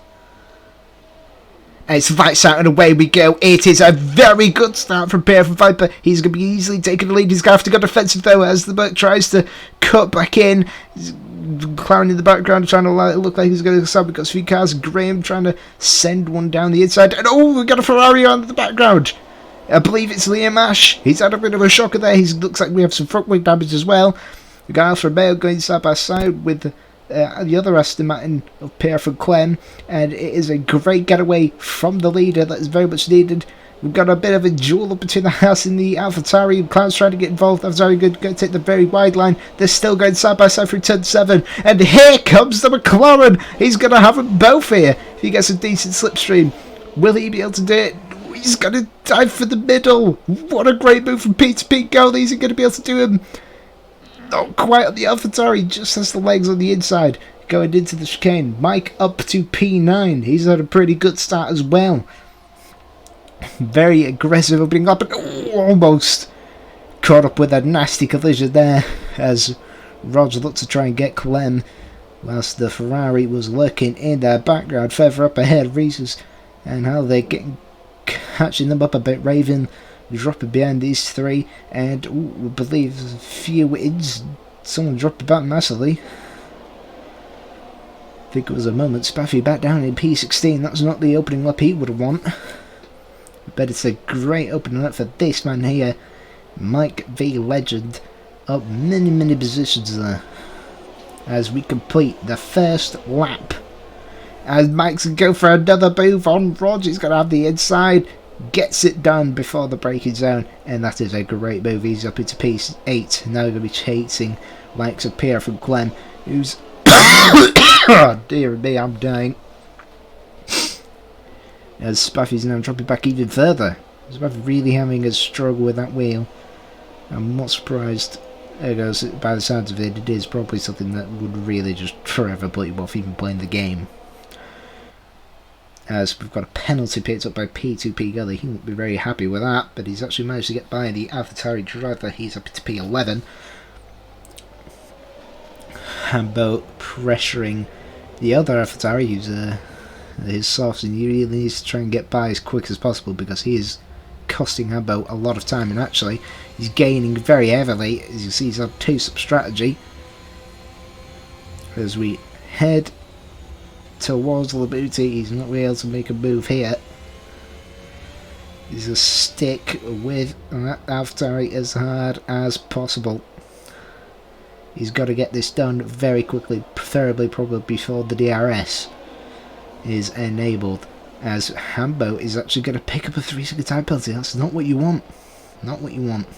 And it's lights out and away we go. It is a very good start from PRF1, but he's going to be easily taking the lead. He's going to have to go defensive though as the Buck tries to cut back in. McLaren in the background trying to look like he's going to stop. We've got a few cars. Graham trying to send one down the inside. And oh, we've got a Ferrari on the background. I believe it's Liam Ash. He's had a bit of a shocker there. He looks like we have some front wing damage as well. We've got Alfa Romeo going side by side with the other Aston Martin of PRF1, and it is a great getaway from the leader that is very much needed. We've got a bit of a duel up between the Haas and the AlphaTauri. McLaren's trying to get involved. AlphaTauri going to take the very wide line. They're still going side by side through turn 7. And here comes the McLaren. He's going to have them both here if he gets a decent slipstream. Will he be able to do it? He's going to dive for the middle. What a great move from Peter Pete Gold. He's going to be able to do him. Not quite on the AlphaTauri, just has the legs on the inside. Going into the chicane. Mike up to P9. He's had a pretty good start as well. Very aggressive opening up, and almost caught up with a nasty collision there as Roger looked to try and get Clem, whilst the Ferrari was lurking in their background further up ahead. Reese's and how they're getting catching them up a bit. Raven dropping behind these three, and we believe a few wins. Someone dropped back massively. I think it was a moment. Spaffy back down in P16. That's not the opening lap he would want. But it's a great opening up for this man here, Mike V Legend, up many positions there as we complete the first lap. As Mike's going to go for another move on Roger, he's going to have the inside, gets it done before the braking zone, and that is a great move. He's up into P8, now going to be chasing likes of Pierre from Clem, who's oh dear me, I'm dying. As Spaffy's now dropping back even further. Spaffy really having a struggle with that wheel. I'm not surprised. There it goes. By the sounds of it, it is probably something that would really just forever put you off even playing the game. As we've got a penalty picked up by P2P Gully. He won't be very happy with that, but he's actually managed to get by the AlphaTauri driver. He's up to P11. Hambo pressuring the other AlphaTauri, who's his softs, and he really needs to try and get by as quick as possible because he is costing Hambo a lot of time, and actually he's gaining very heavily. As you see, he's on 2-stop strategy as we head towards Labuti. He's not really able to make a move here. He's a stick with that AlphaTauri as hard as possible. He's got to get this done very quickly, preferably probably before the DRS is enabled, as Hambo is actually going to pick up a 3-second time penalty. That's not what you want. Not what you want.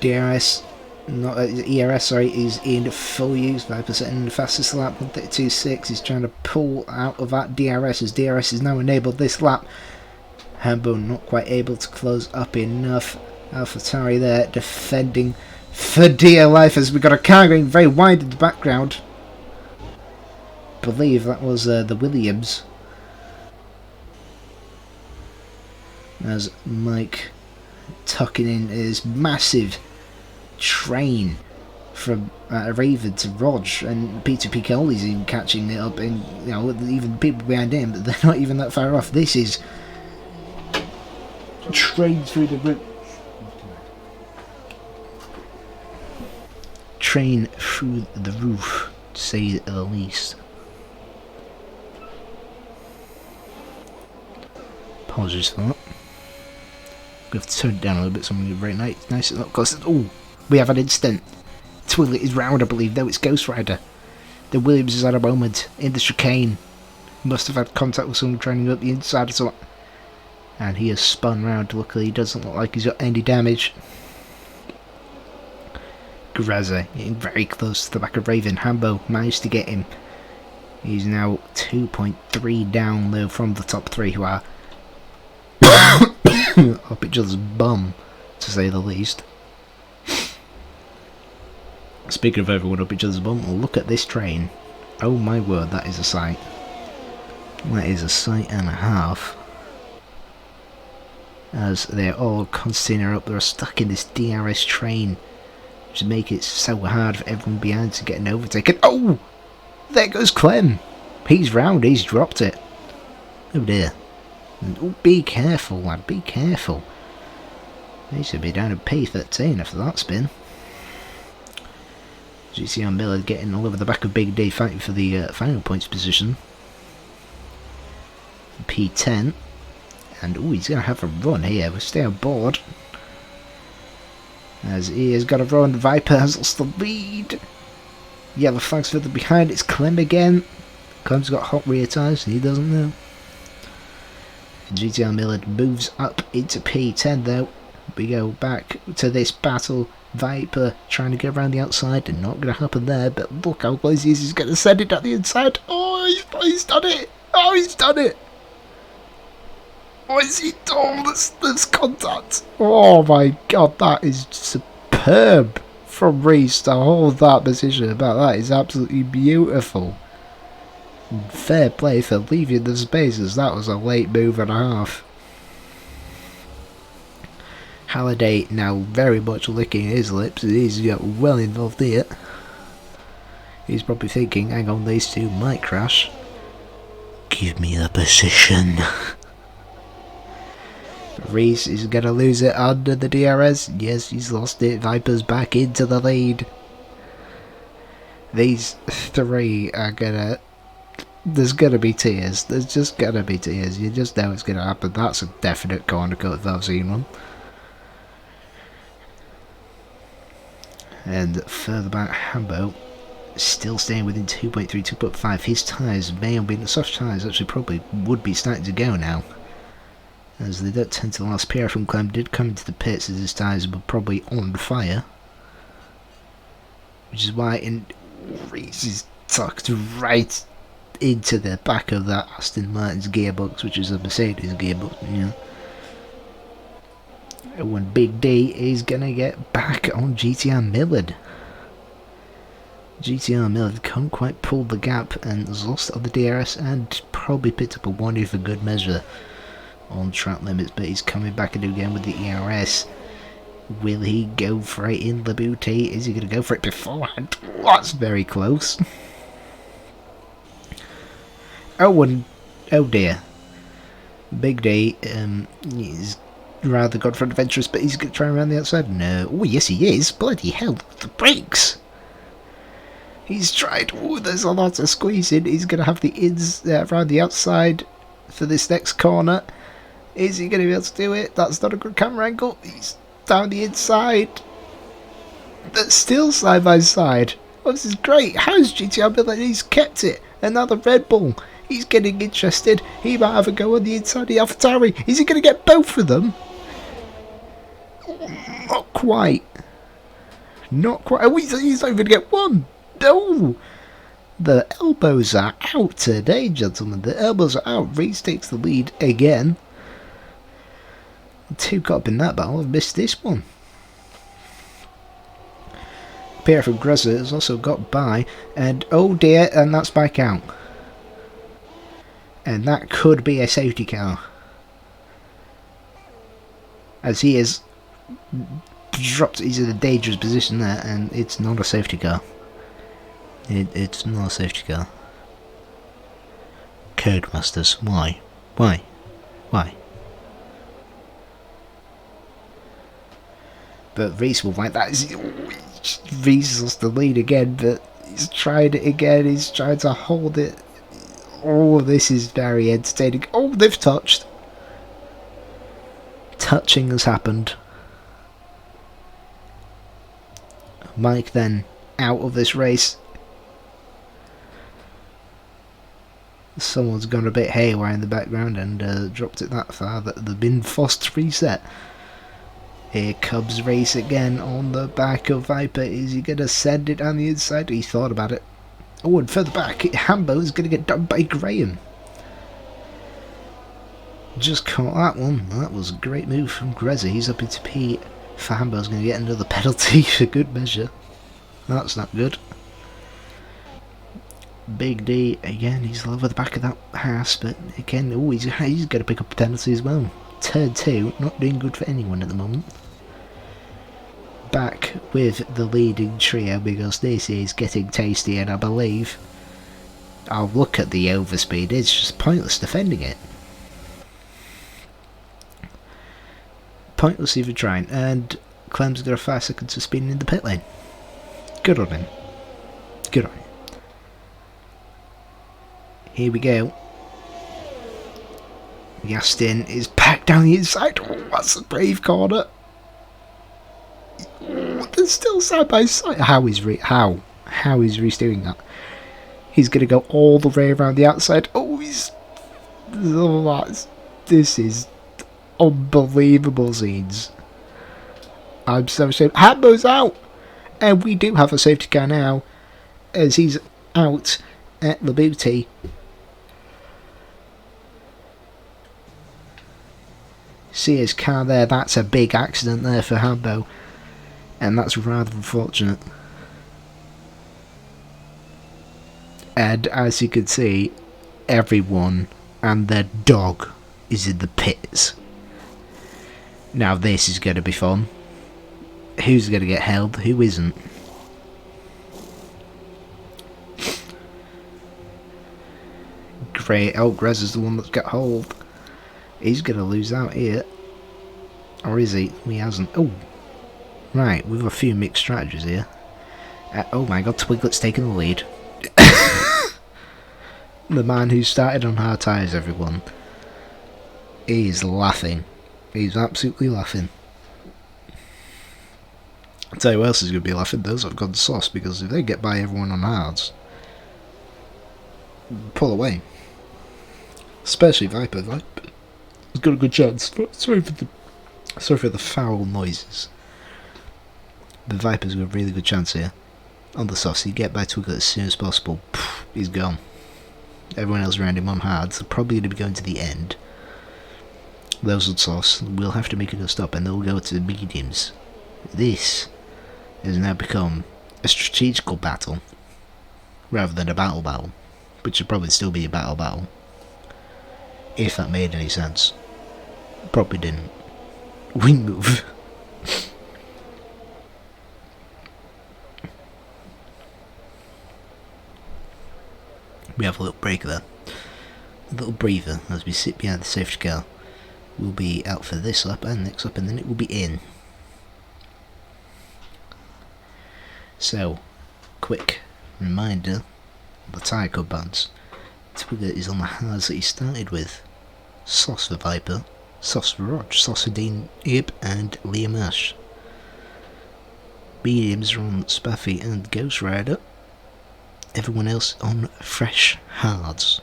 DRS, not ERS, sorry, is in full use. 5% in the fastest lap, 132.6. He's trying to pull out of that DRS, as DRS is now enabled this lap. Hambo not quite able to close up enough. AlphaTauri there defending for dear life, as we got a car going very wide in the background. Believe that was the Williams, as Mike tucking in his massive train from Raven to Rog, and Peter Piccoli's even catching it up, and you know, even the people behind him, but they're not even that far off. This is train through the roof. Train through the roof, to say the least. Apologies for that. We have to turn it down a little bit, so I'm going to very nice and up close. Oh, we have an instant. Twillet is round, I believe, though. It's Ghost Rider. The Williams has had a moment in the chicane. Must have had contact with someone training up the inside or something. And he has spun round. Luckily, he doesn't look like he's got any damage. Graza getting very close to the back of Raven. Hambo managed to get him. He's now 2.3 down, though, from the top three, who are up each other's bum, to say the least. Speaking of everyone up each other's bum, look at this train. Oh my word, that is a sight. That is a sight and a half. As they're all constantly up, they're stuck in this DRS train, which make it so hard for everyone behind to get an overtaken. Oh! There goes Clem! He's round, he's dropped it. Oh dear. Oh, be careful, lad, be careful. He should be down at P13 after that spin. GCR Miller getting all over the back of Big D, fighting for the final points position. P10. And oh, he's going to have a run here. We'll stay on board. As he has got a run, Viper has lost the lead. Yellow flags further behind, it's Clem again. Clem's got hot rear tyres, he doesn't know. GTR Miller moves up into P10 though. We go back to this battle. Viper trying to get around the outside, and not going to happen there, but look how close he is. He's going to send it at the inside. Oh, he's done it. Oh, he's done it. What is he done? There's contact. Oh my god, that is superb from Reese to hold that position. About that is absolutely beautiful. Fair play for leaving the spaces. That was a late move and a half. Halliday now very much licking his lips. He's got well involved here. He's probably thinking, hang on, these two might crash. Give me the position. Reese is going to lose it under the DRS. Yes, he's lost it. Viper's back into the lead. These three are going to... There's going to be tears. There's just going to be tears. You just know it's going to happen. That's a definite corner cut if I've seen one. And further back, Hambo still staying within 2.3, 2.5. His tyres may have been the soft tyres, actually probably would be starting to go now, as they don't tend to last. PRF1 Clem did come into the pits as his tyres were probably on fire, which is why Reese is tucked right into the back of that Aston Martin's gearbox, which is a Mercedes gearbox, you know. When Big D is going to get back on GTR Millard. GTR Millard can't quite pull the gap and has lost on the DRS and probably picked up a 1 for good measure on track limits, but he's coming back again with the ERS. Will he go for it in the booty? Is he going to go for it beforehand? That's very close. Oh dear. Big D is rather Godfrey adventurous, but he's going to try around the outside. No. Oh, yes, he is. Bloody hell, the brakes. He's tried. Oh, there's a lot of squeezing. He's going to have the ins around the outside for this next corner. Is he going to be able to do it? That's not a good camera angle. He's down the inside. That's still side by side. Oh, this is great. How's GTR Miller? He's kept it. And now the Red Bull. He's getting interested. He might have a go on the inside of the AlphaTauri. Is he going to get both of them? Not quite. Not quite. Oh, he's not even going to get one. No. The elbows are out today, gentlemen. The elbows are out. Reese takes the lead again. Two got up in that battle. I've missed this one. PRF1 Grezza has also got by. And oh dear, and that's by count. And that could be a safety car. As he is dropped. He's in a dangerous position there, and it's not a safety car. It's not a safety car. Codemasters, why? Why? Why? But Reese will find that. Reese lost the lead again, but he's tried it again. He's trying to hold it. Oh, this is very entertaining. Oh, they've touched. Touching has happened. Mike then out of this race. Someone's gone a bit haywire in the background and dropped it that far that they've been forced to reset. Here comes Race again on the back of Viper. Is he going to send it on the inside? He thought about it. Oh, and further back, Hambo is going to get done by Graham. Just caught that one. That was a great move from Grezza. He's up into P. Hambo's going to get another penalty for good measure. That's not good. Big D, again, he's over the back of that house, but again, oh, he's going to pick up a penalty as well. Turn 2, not doing good for anyone at the moment. Back with the leading trio because this is getting tasty, and I believe I'll look at the overspeed. It's just pointless defending it. Pointless even trying, and Clem's got a 5 seconds of speeding in the pit lane. Good on him. Good on him. Here we go. Yastin is packed down the inside. Oh, that's a brave corner. Oh, they're still side by side. How is Reese doing that? He's going to go all the way around the outside. Oh, this is unbelievable scenes. I'm so ashamed. Hambo's out, and we do have a safety car now, as he's out at Labuti. See his car there. That's a big accident there for Hambo, and that's rather unfortunate. And as you can see, everyone and their dog is in the pits. Now this is going to be fun. Who's going to get held? Who isn't? Great. Oh, Grez is the one that's got hold. He's going to lose out here. Or is he? He hasn't. Oh. Right, we've a few mixed strategies here. Oh my god, Twiglet's taking the lead. The man who started on hard tyres, everyone. He is laughing. He's absolutely laughing. I'll tell you who else is going to be laughing. Those that have gone sauce, because if they get by everyone on hards, pull away. Especially Viper. Viper's got a good chance. Sorry for the foul noises. The Viper's got a really good chance here. On the sauce, you get by Twiglet as soon as possible. He's gone. Everyone else around him on hard, so probably going to be going to the end. Those on sauce will have to make a good stop, and they'll go to the mediums. This has now become a strategical battle rather than a battle, which should probably still be a battle, if that made any sense. Probably didn't. Wing move. We have a little break there, a little breather as we sit behind the safety car. We'll be out for this lap and next lap, and then it will be in. So, quick reminder of the tyre code bands. Twigger is on the hards that he started with. Sauce for Viper, Sauce for Rog, Sauce for Dean Ib, and Liam Ash. Mediums are on Spaffy and Ghost Rider. Everyone else on fresh hards.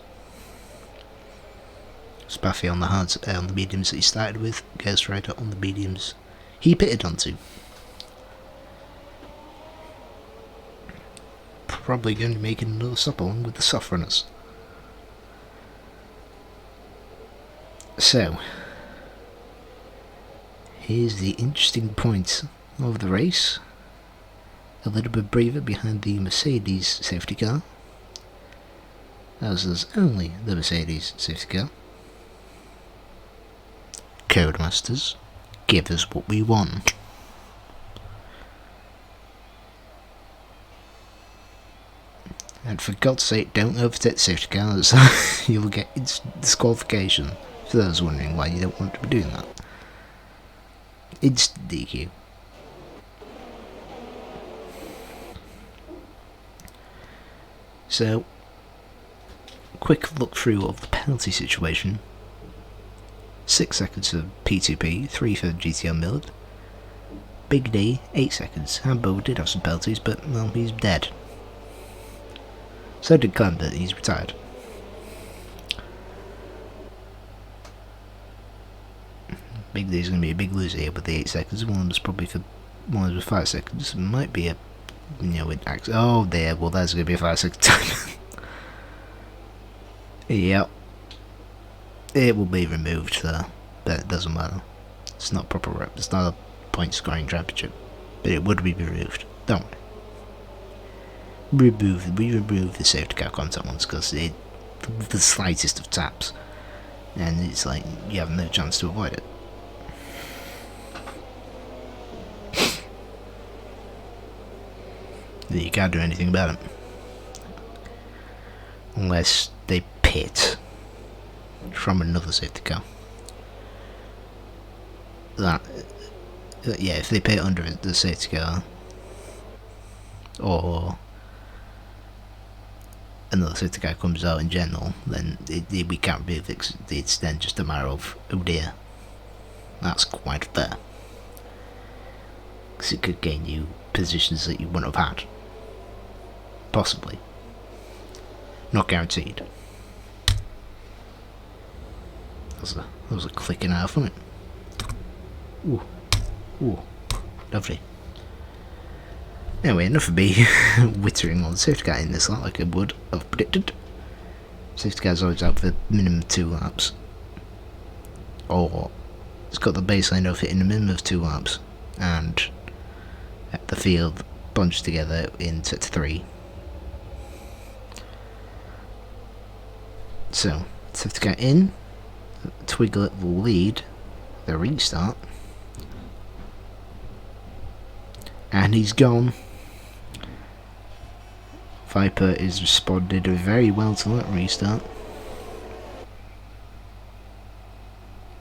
Spaffy on the hards, on the mediums that he started with. Ghost Rider on the mediums he pitted onto. Probably going to be making another stop along with the soft runners. So, here's the interesting point of the race. A little bit braver behind the Mercedes safety car, as there's only the Mercedes safety car. Codemasters give us what we want. And for God's sake, don't overtake safety cars. You'll get disqualification. For those wondering why you don't want to be doing that. Instant DQ. So, quick look through of the penalty situation. 6 seconds for P2P, 3 for GTR Millard. Big D, 8 seconds. Hambo did have some penalties, but, well, he's dead. So did Clem, but he's retired. Big D's going to be a big loser here with the 8 seconds. One was probably for 5 seconds. Might be a, oh there, well there's going to be a 5 second time. Yep. It will be removed though, but it doesn't matter. It's not proper rep. It's not a point scoring championship, but it would be removed. Don't worry. We remove the safety car contact ones because it the slightest of taps, and it's like you have no chance to avoid it. You can't do anything about it unless they pit from another safety car. That yeah, if they pit under the safety car or another safety car comes out in general, then we can't remove it. It's then just a matter of, oh dear, that's quite fair, because it could gain you positions that you wouldn't have had, possibly, not guaranteed. That was a clicking out, wasn't it? Ooh, lovely. Anyway, enough of me wittering on the safety car in this lap like I would have predicted. Safety car's always out for minimum 2 laps. Or it's got the baseline of hitting a minimum of 2 laps and the field bunched together in set 3. So, safety car in, Twiglet will lead the restart. And he's gone. Viper is responded very well to that restart.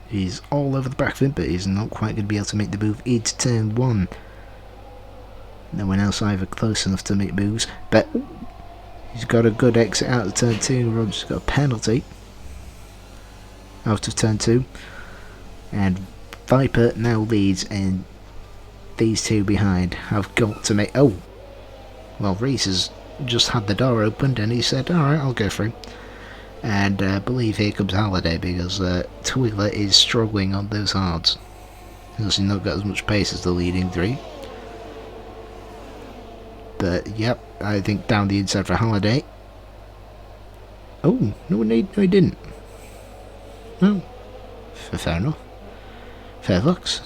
He's all over the back of him, but he's not quite going to be able to make the move into turn 1. No one else either close enough to make moves, but he's got a good exit out of turn 2. Rob's got a penalty out of turn 2, and Viper now leads, and these two behind have got to make. Oh, well, Reese has just had the door opened and he said, alright, I'll go through. And I believe here comes Halliday, because Twiglet is struggling on those hards. He's not got as much pace as the leading 3. But yep, I think down the inside for Halliday. Oh, no he didn't. No. Fair enough. Fair looks.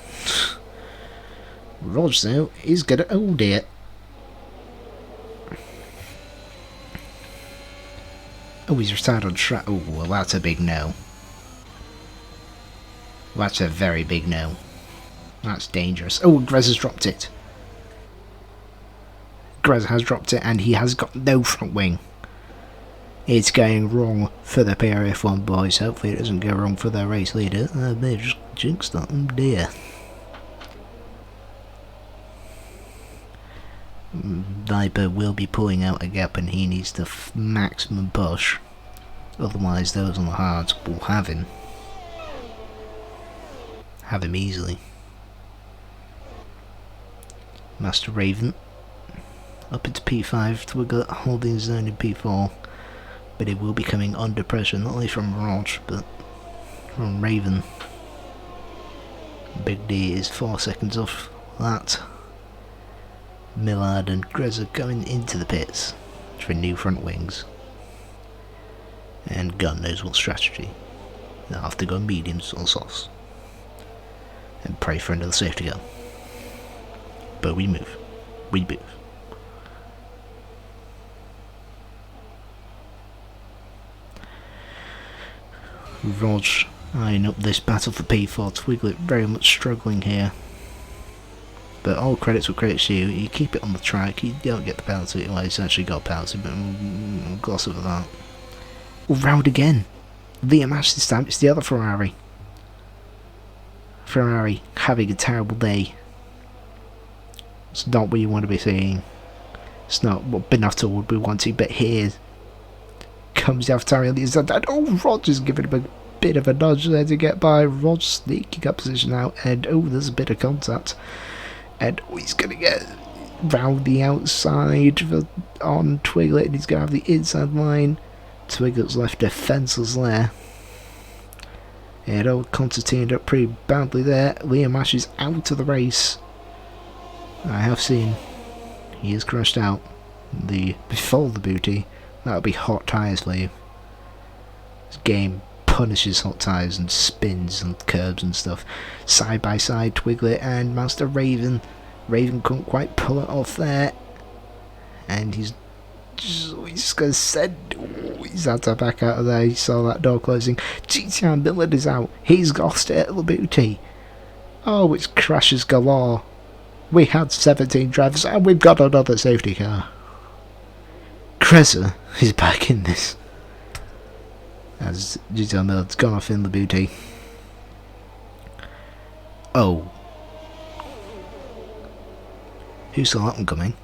Rog though is gonna, oh dear. Oh, he's retired on track. Oh, well, that's a big no. That's a very big no. That's dangerous. Oh, Grez has dropped it. Grez has dropped it, and he has got no front wing. It's going wrong for the PRF1 boys. Hopefully it doesn't go wrong for their race leader. They just jinxed that. Oh dear. Viper will be pulling out a gap, and he needs the maximum push, otherwise those on the hards will have him easily. Master Raven up into P5, Twiglet holding his own in P4, but it will be coming under pressure, not only from Rog but from Raven. Big D is 4 seconds off that. Millard and Grez are going into the pits for new front wings, and God knows what strategy. They'll have to go mediums or softs and pray for another safety car. But we move. Rog Eyeing up this battle for P4. Twiglet very much struggling here. But all credits will credits to you. You keep it on the track, you don't get the penalty. Well, he's actually got a penalty, but we'll gloss over that. Oh, round again! Liam Ash this time, it's the other Ferrari. Ferrari having a terrible day. It's not what you want to be seeing. It's not what Binotto would be wanting, but here comes the AlphaTauri on the inside. Oh, Roger's giving him a bit of a nudge there to get by. Roger sneaking up position now, and oh, there's a bit of contact. And he's going to get round the outside on Twiglet, and he's going to have the inside line. Twiglet's left defenceless there. And old Constantine up pretty badly there. Liam Ash is out of the race. I have seen he is crashed out. Before the booty, that would be hot tyres for you. This game punishes hot tyres and spins and curbs and stuff. Side by side, Twiglet and Master Raven. Raven couldn't quite pull it off there, and he's going to send. Oh, he's had to back out of there. He saw that door closing. GTR Millard is out. He's lost it at the booty. Oh, it's crashes galore. We had 17 drivers, and we've got another safety car. Kreza is back in this, as GTR Millard's gone off in the booty. Oh. Who saw that one coming?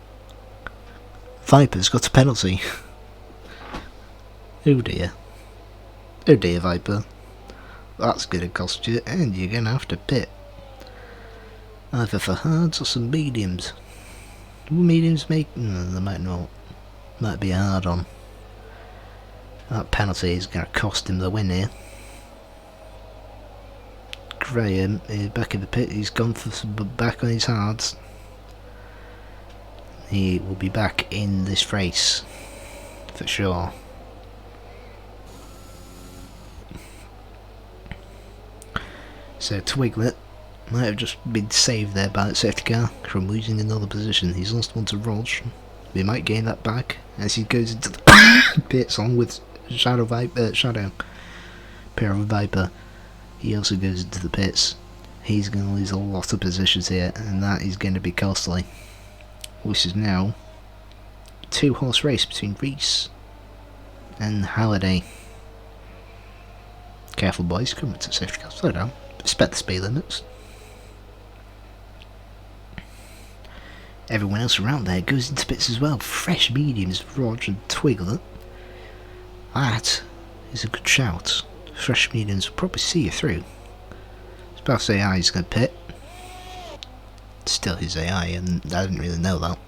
Viper's got a penalty. Oh dear. Oh dear, Viper. That's going to cost you, and you're going to have to pit. Either for hards or some mediums. Will mediums make? No, they might not. Might be a hard on. That penalty is going to cost him the win here. Graham is back in the pit. He's gone for some back on his hards. He will be back in this race for sure. So Twiglet might have just been saved there by that safety car from losing another position. He's lost one to Rog. We might gain that back as he goes into the pits on with Shadow PRF1 Viper. He also goes into the pits. He's going to lose a lot of positions here, and that is going to be costly. This is now a 2-horse race between Reese and Halliday. Careful boys, come into safety car, slow down, respect the speed limits. Everyone else around there goes into pits as well. Fresh mediums, Rog and Twiglet. That is a good shout. Fresh mediums will probably see you through. I was about to say he's going to pit. Still his AI, and I didn't really know that.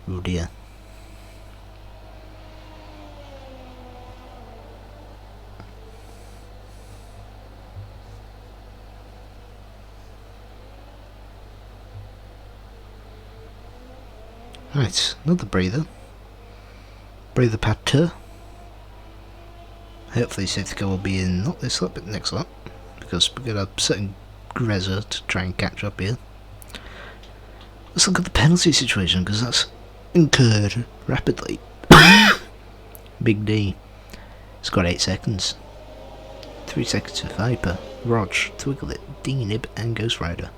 Oh dear. Right, another breather. Breather pad 2. Hopefully safety car will be in not this lap but next lap, because we're going to certain Grezza to try and catch up here. Let's look at the penalty situation, because that's incurred rapidly. Big D. It's got 8 seconds. 3 seconds for Viper, Rog, Twiglet, D-Nib and Ghost Rider.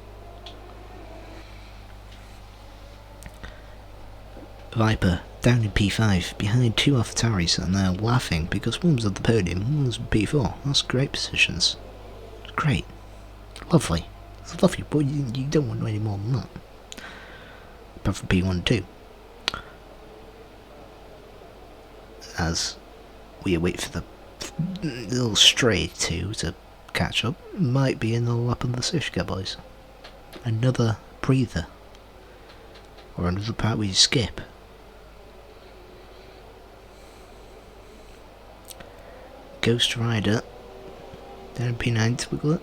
Viper down in P5 behind 2 AlphaTauris, and they're laughing because one was at the podium, one was P4. That's great positions. Great. Lovely. It's lovely, but you don't want any more than that. Apart from P1 and 2. As we wait for the little stray 2 to catch up, might be another lap on the safety car, boys. Another breather. Or another part we skip. Ghost Rider down in P9 Twiglet,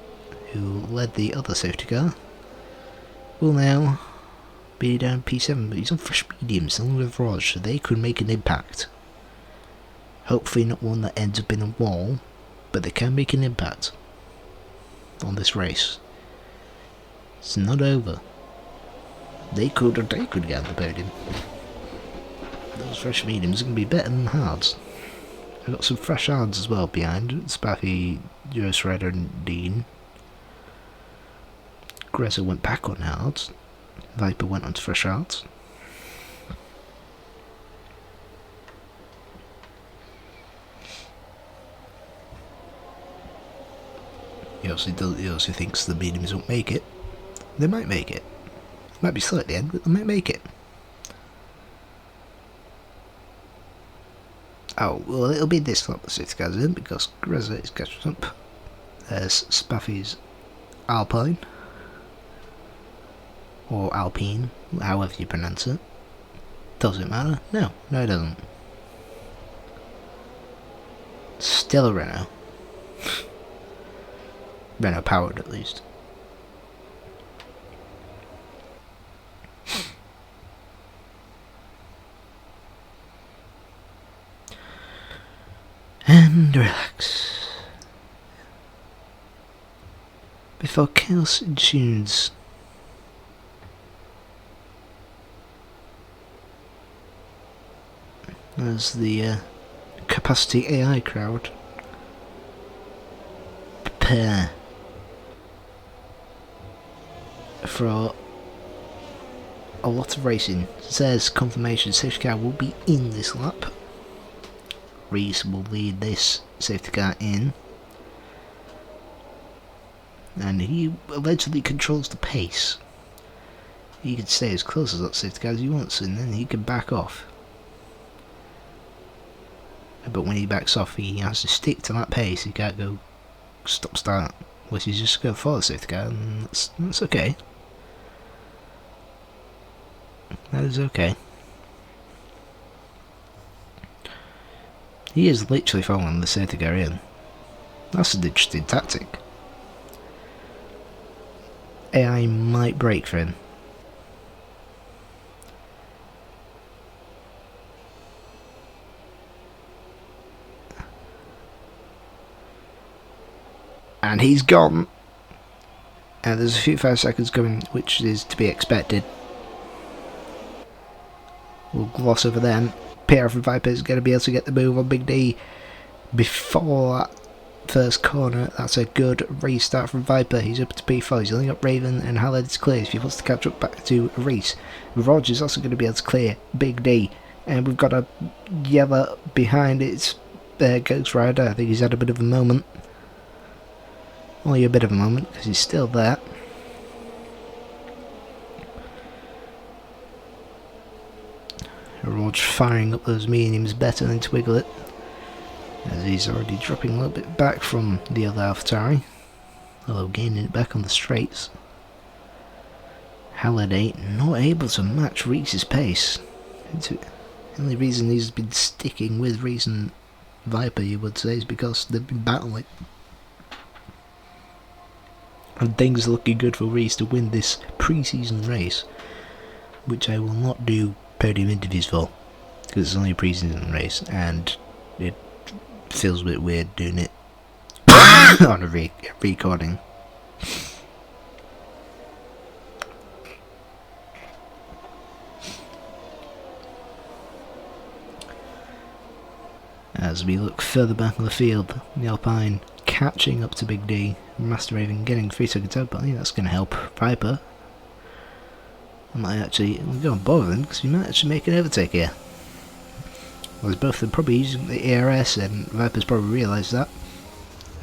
who led the other safety car, will now be down P7, but he's on fresh mediums along with Rog, so they could make an impact. Hopefully not one that ends up in a wall, but they can make an impact on this race. It's not over. They could get on the podium. Those fresh mediums are going to be better than hards. I've got some fresh odds as well behind. Spaffy, Joe Rider and Dean. Grezza went back on hards. Viper went on to fresh odds. He also thinks the mediums won't make it. They might make it. Might be slow at the end, but they might make it. Oh, well, it'll be this lap the safety car's in because Grezza is catching up. There's Spaffy's Alpine. Or Alpine, however you pronounce it. Does it matter? No, it doesn't. Still a Renault. Renault powered at least. And relax. Before chaos ensues. As the capacity AI crowd prepare for a lot of racing. Says confirmation safety car will be in this lap. Reese will lead this safety car in, and he allegedly controls the pace. He can stay as close as that safety car as he wants, and then he can back off. But when he backs off, he has to stick to that pace. He can't go stop start, which is just go for the safety car, and that's okay. That is okay. He is literally following the safety car in. That's an interesting tactic. AI might break for him. And he's gone. And there's a few 5 seconds coming, which is to be expected. We'll gloss over them. PRF1 Viper is going to be able to get the move on Big D before that first corner. That's a good restart from Viper. He's up to P4. He's only got Raven and Haled to clear. If he wants to catch up back to Reese, Roger's also going to be able to clear Big D. And we've got a yellow behind it. Ghost Rider. I think he's had a bit of a moment. Only a bit of a moment because he's still there. Roger firing up those mediums better than Twiglet, as he's already dropping a little bit back from the other AlphaTauri, although gaining it back on the straights. Halliday not able to match Reese's pace. The only reason he's been sticking with Reese and Viper, you would say, is because they've been battling. And things are looking good for Reese to win this pre-season race, which I will not do podium interviews for, because it's only a pre-season race, and it feels a bit weird doing it on a recording. As we look further back on the field, the Alpine catching up to Big D, Master Raven getting 3 seconds out, but I think that's going to help Viper. I might actually go on both of them because we might actually make an overtake here. Well, both of them probably using the ARS, and Viper's probably realised that,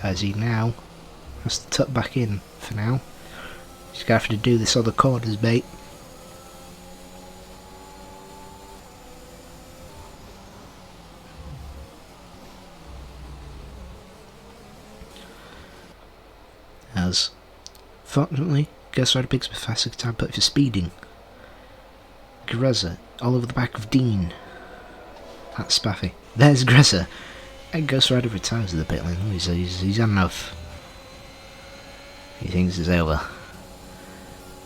as he now has to tuck back in for now. He's going to have to do this other corners bait. As fortunately, Ghost Rider picks up a faster time, but for speeding. Grezza all over the back of Dean. That's Spaffy. There's Grezza. And Ghost Rider retires at the pit lane. He's had enough. He thinks it's over.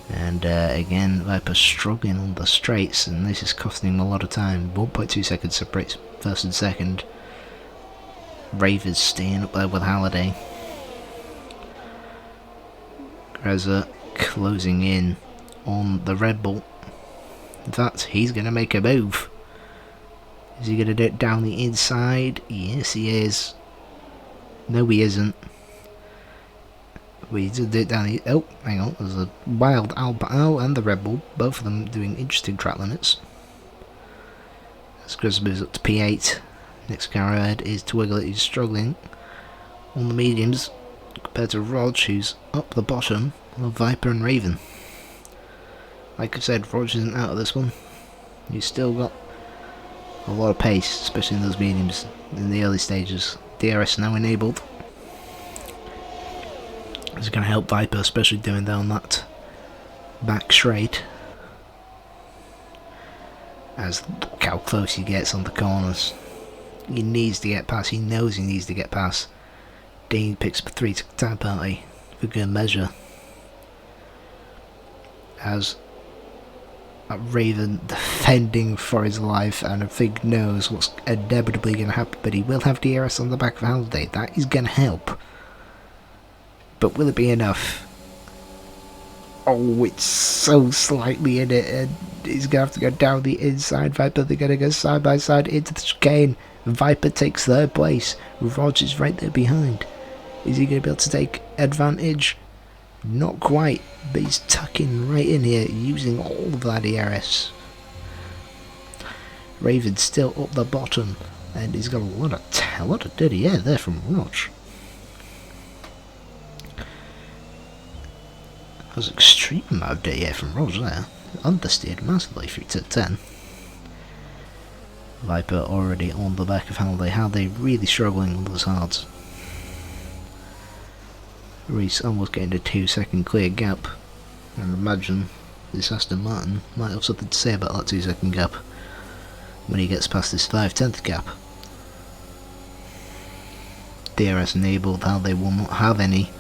And again, Viper struggling on the straights, and this is costing him a lot of time. 1.2 seconds separates first and second. Raven's staying up there with Halliday. Grezza closing in on the Red Bull. In fact, he's going to make a move. Is he going to do it down the inside? Yes, he is. No, he isn't. We did it down the... Oh, hang on. There's a wild Albao and the Red Bull. Both of them doing interesting track limits. As Chris moves up to P8. Next car ahead is Twiglet, who's struggling on the mediums compared to Rog, who's up the bottom of Viper and Raven. Like I said, Rog isn't out of this one. He's still got a lot of pace, especially in those mediums in the early stages. DRS now enabled. It's going to help Viper, especially doing down that back straight. As look how close he gets on the corners. He needs to get past, he knows he needs to get past. Dean picks up a 3 time penalty for good measure. As Raven defending for his life, and I think knows what's inevitably going to happen, but he will have DRS on the back of Halliday. That is going to help. But will it be enough? Oh, it's so slightly in it, and he's going to have to go down the inside. Viper, they're going to go side by side into the chicane. Viper takes third place. Roger's right there behind. Is he going to be able to take advantage? Not quite, but he's tucking right in here, using all of that DRS. Raven's still up the bottom, and he's got a lot of dirty air there from Roger. That was extreme amount of dirty air from Roger there. Understeered massively through to 10. Viper already on the back of Halliday. Halliday really struggling on those hards. Reese almost getting a 2-second clear gap. And imagine this Aston Martin might have something to say about that 2-second gap when he gets past this 5/10 gap. DRS enabled, Halliday will not have any.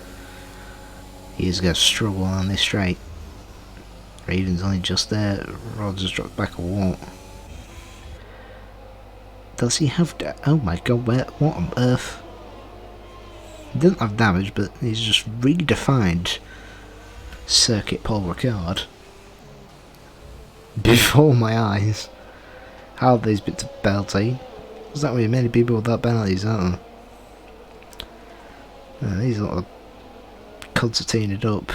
He is going to struggle on this straight. Raven's only just there. Rodgers dropped back a wall. Does he have... Oh my god, what on earth? He doesn't have damage, but he's just redefined Circuit Paul Ricard before my eyes. How these bits of penalty? There's not really many people without penalties, aren't there? These are not concertinaed up.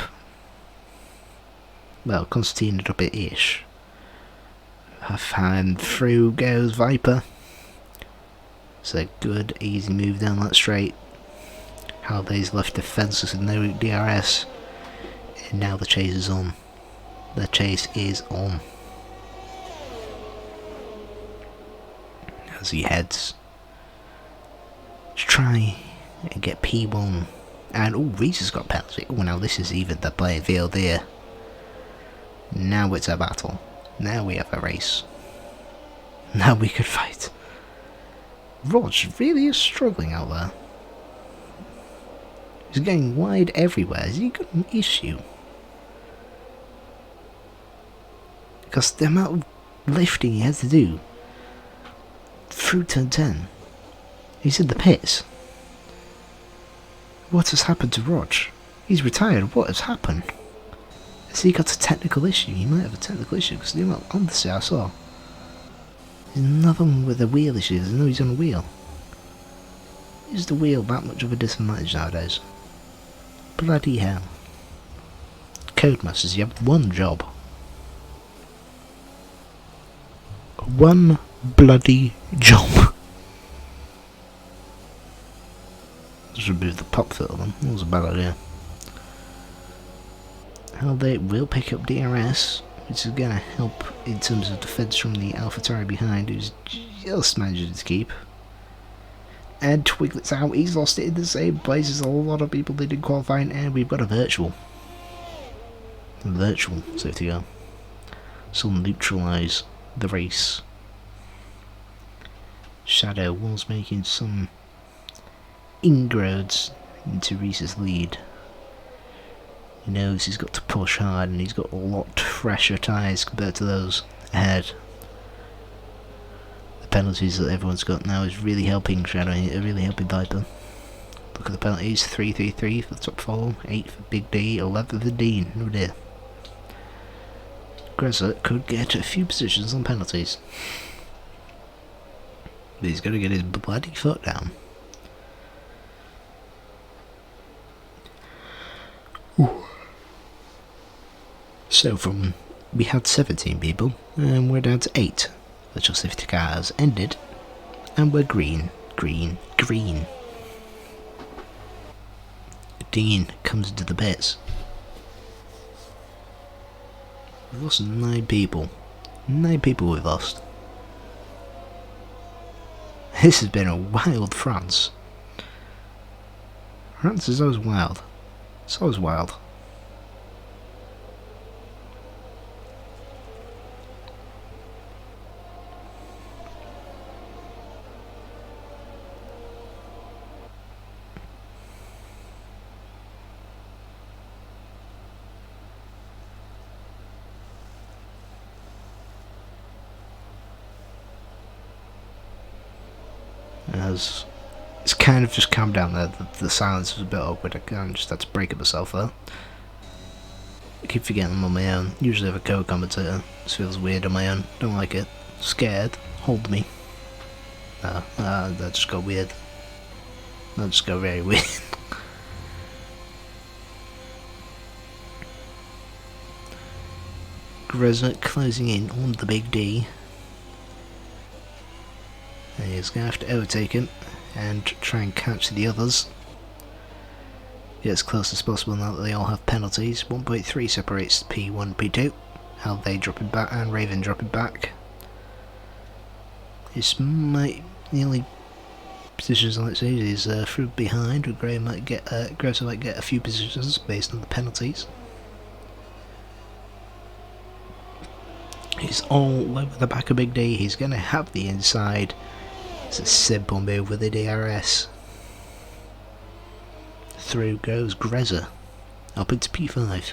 Well, concertinaed up it-ish. And through goes Viper. It's a good, easy move down that straight. Halliday's left defenceless with no DRS. And now the chase is on. The chase is on. As he heads to try and get P1. And oh, Reese has got a penalty. Oh, now this is even the playing field here. Now it's a battle. Now we have a race. Now we could fight. Rog really is struggling out there. He's getting wide everywhere. Has he got an issue? Because the amount of lifting he has to do through turn 10. He's in the pits. What has happened to Rog? He's retired. What has happened? Has he got a technical issue? He might have a technical issue because the amount of understeer I saw. There's nothing with a wheel issue. There's no he's on a wheel. Is the wheel that much of a disadvantage nowadays? Bloody hell. Codemasters, you have one job. One bloody job. Just remove the pop filter then. That was a bad idea. Halliday will pick up DRS, which is going to help in terms of defense from the AlphaTauri behind, who's just managing to keep. And Twiglet's out. He's lost it in the same place as a lot of people that did qualifying, and we've got a virtual safety car. So neutralise the race. Shadow was making some inroads into Reese's lead. He knows he's got to push hard, and he's got a lot fresher tyres compared to those ahead. The penalties that everyone's got now is really helping Shadow, really helping Viper. Look at the penalties: 3-3-3 for the top 4, 8 for Big D, 11 for Dean. Oh dear. Grezza could get a few positions on penalties. But he's got to get his bloody foot down. Ooh. So we had 17 people, and we're down to 8. Virtual safety cars ended, and we're green, green, green. Dean comes into the bits. We've lost 9 people. 9 people we've lost. This has been a wild France. France is always wild. It's always wild. As it's kind of just calmed down there. The silence was a bit awkward. I kind of just had to break it myself there. I keep forgetting I'm on my own. Usually have a co-commentator. This feels weird on my own. Don't like it. Scared. Hold me. That just got weird. That just got very weird. Grezza closing in on the big D. And he's going to have to overtake him and try and catch the others. Get as close as possible now that they all have penalties. 1.3 separates P1 P2. How they dropping back and Raven dropping back. This might the only positions on it is through behind. Grey might get Grezza might get a few positions based on the penalties. He's all over the back of Big D. He's going to have the inside. It's a simple move with the DRS. Through goes Grezza. Up into P5.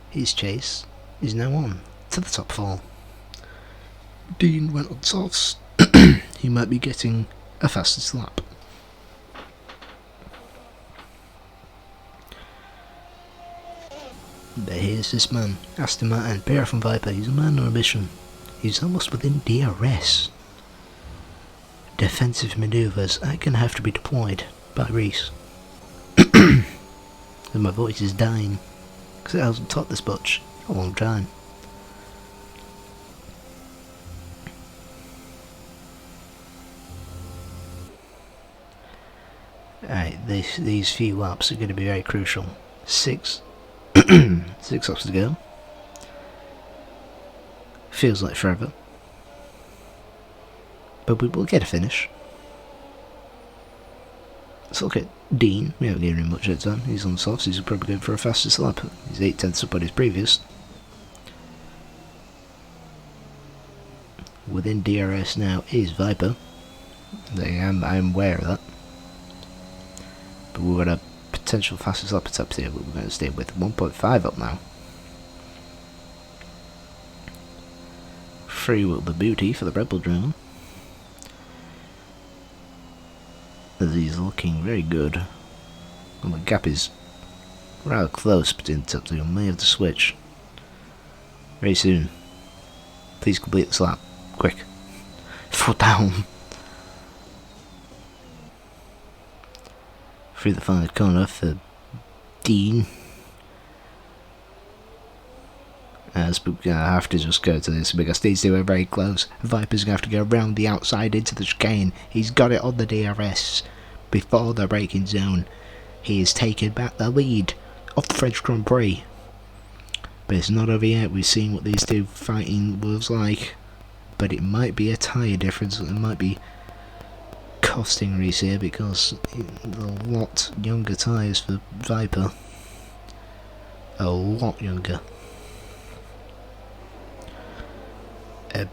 His chase is now on to the top 4. Dean went on softs. He might be getting a fastest lap. But here's this man, Aston Martin, PRF1 Viper. He's a man on a mission. He's almost within DRS. Defensive manoeuvres are going to have to be deployed by Reese. And my voice is dying because I hasn't taught this much a long time. Alright, these few laps are going to be very crucial. 6 laps to go. Feels like forever. But we will get a finish. Let's look at Dean. We haven't given him much head time. He's on the softs. He's probably going for a fastest lap. He's 8/10 up on his previous. Within DRS now is Viper. I'm aware of that. But we've got a potential fastest lap at up here, but we're going to stay with 1.5 up now. Free will the booty for the Rebel drone. As he's looking very good. Well, the gap is rather close between the top two. I may have to switch very soon. Please complete this lap. Quick. Foot down. Through the final corner for Dean. As we're going to have to just go to this because these two are very close. Viper's going to have to go around the outside into the chicane. He's got it on the DRS before the braking zone. He has taken back the lead of the French Grand Prix. But it's not over yet. We've seen what these two fighting was like. But it might be a tyre difference. It might be costing Reese here because a lot younger tyres for Viper. A lot younger.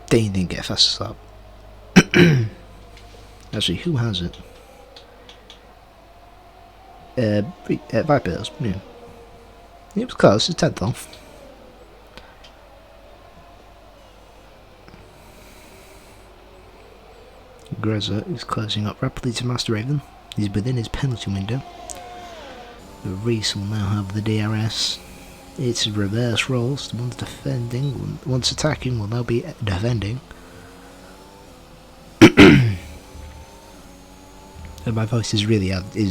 Dean didn't get a fastest lap. Actually, who has it? Viper does, yeah. It was close, it's 10th off. Grezza is closing up rapidly to Master Raven. He's within his penalty window. Reese will now have the DRS. It's reverse roles. The one's defending, one's attacking will now be defending. And my voice is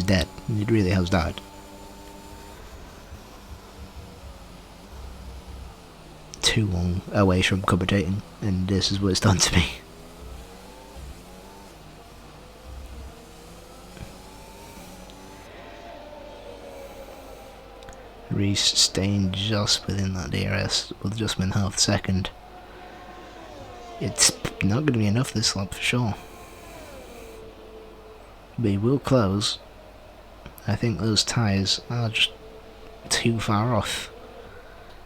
dead. It really has died. Too long away from commentating, and this is what it's done to me. Reese staying just within that DRS, with just within half a second. It's not going to be enough this lap for sure. But he will close. I think those tyres are just too far off.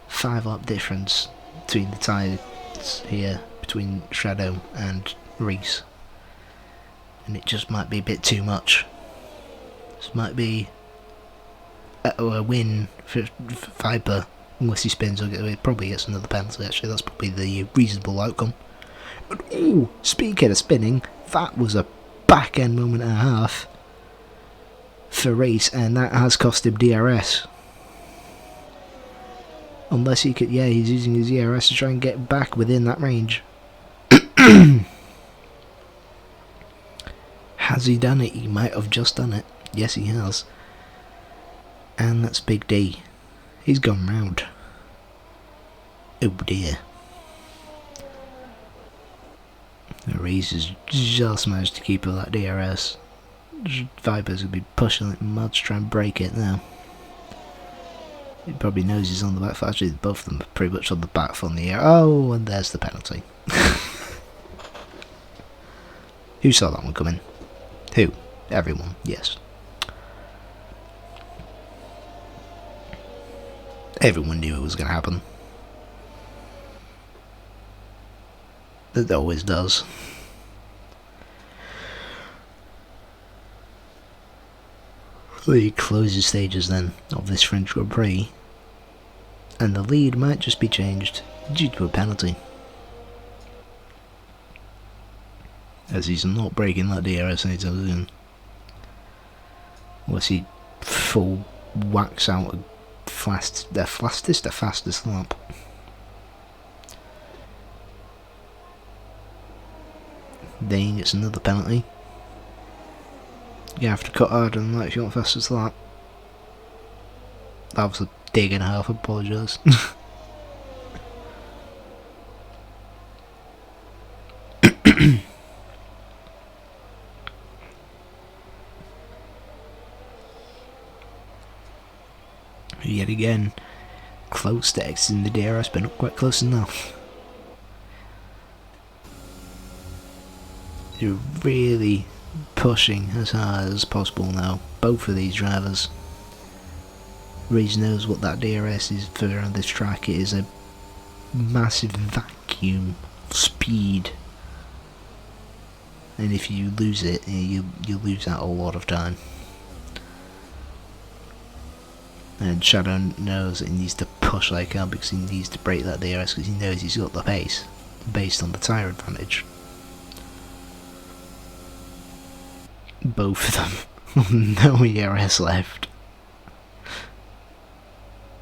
5 lap difference between the tyres here, between Shadow and Reese. And it just might be a bit too much. This might be a win for Viper, unless he spins or probably gets another penalty. Actually, that's probably the reasonable outcome. But ooh, speaking of spinning, that was a back end moment and a half for Reese, and that has cost him DRS. Unless he could, yeah, he's using his DRS to try and get back within that range. Has he done it? He might have just done it. Yes, he has. And that's Big D. He's gone round. Oh dear. Reese has just managed to keep up that DRS. Viper's going to be pushing like mud to try and break it now. He probably knows he's on the back foot. Actually, both of them are pretty much on the back foot in the air. Oh, and there's the penalty. Who saw that one coming? Who? Everyone, yes. Everyone knew it was going to happen. It always does. The closing stages then of this French Grand Prix, and the lead might just be changed due to a penalty, as he's not breaking that DRS anytime soon, unless he full whacks out the fastest lap. Then gets another penalty. You have to cut harder than that if you want fastest lap. That was a dig and a half, I apologise. Yet again, close to exiting the DRS, but not quite close enough. They're really pushing as hard as possible now, both of these drivers. Reese knows what that DRS is for on this track. It is a massive vacuum of speed, and if you lose it, you lose out a lot of time. And Shadow knows that he needs to push like hell because he needs to break that DRS because he knows he's got the pace based on the tyre advantage. Both of them, no ERS left.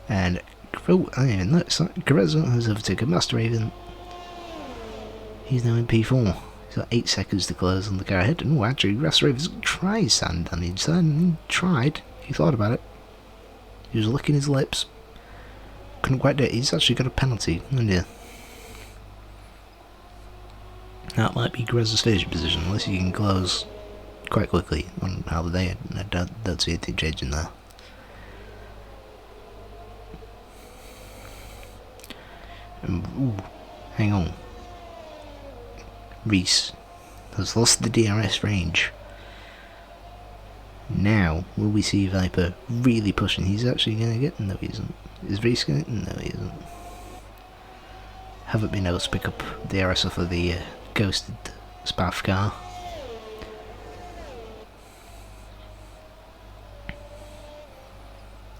And oh, I didn't even notice that. Carezza has overtaken Master Raven. He's now in P4. He's got 8 seconds to close on the car ahead. And oh, actually, Master Raven's tried sand on the inside. And he tried. He thought about it. He was licking his lips. Couldn't quite do it. He's actually got a penalty. Oh dear. That might be Carezza's finishing position, unless he can close quite quickly on how the day. I don't see anything changing there. Ooh, hang on. Reese has lost the DRS range. Now, will we see Viper really pushing? He's actually going to get... No, he isn't. Is Reese going to... No, he isn't. Haven't been able to pick up DRS off of the ghosted Spaff car.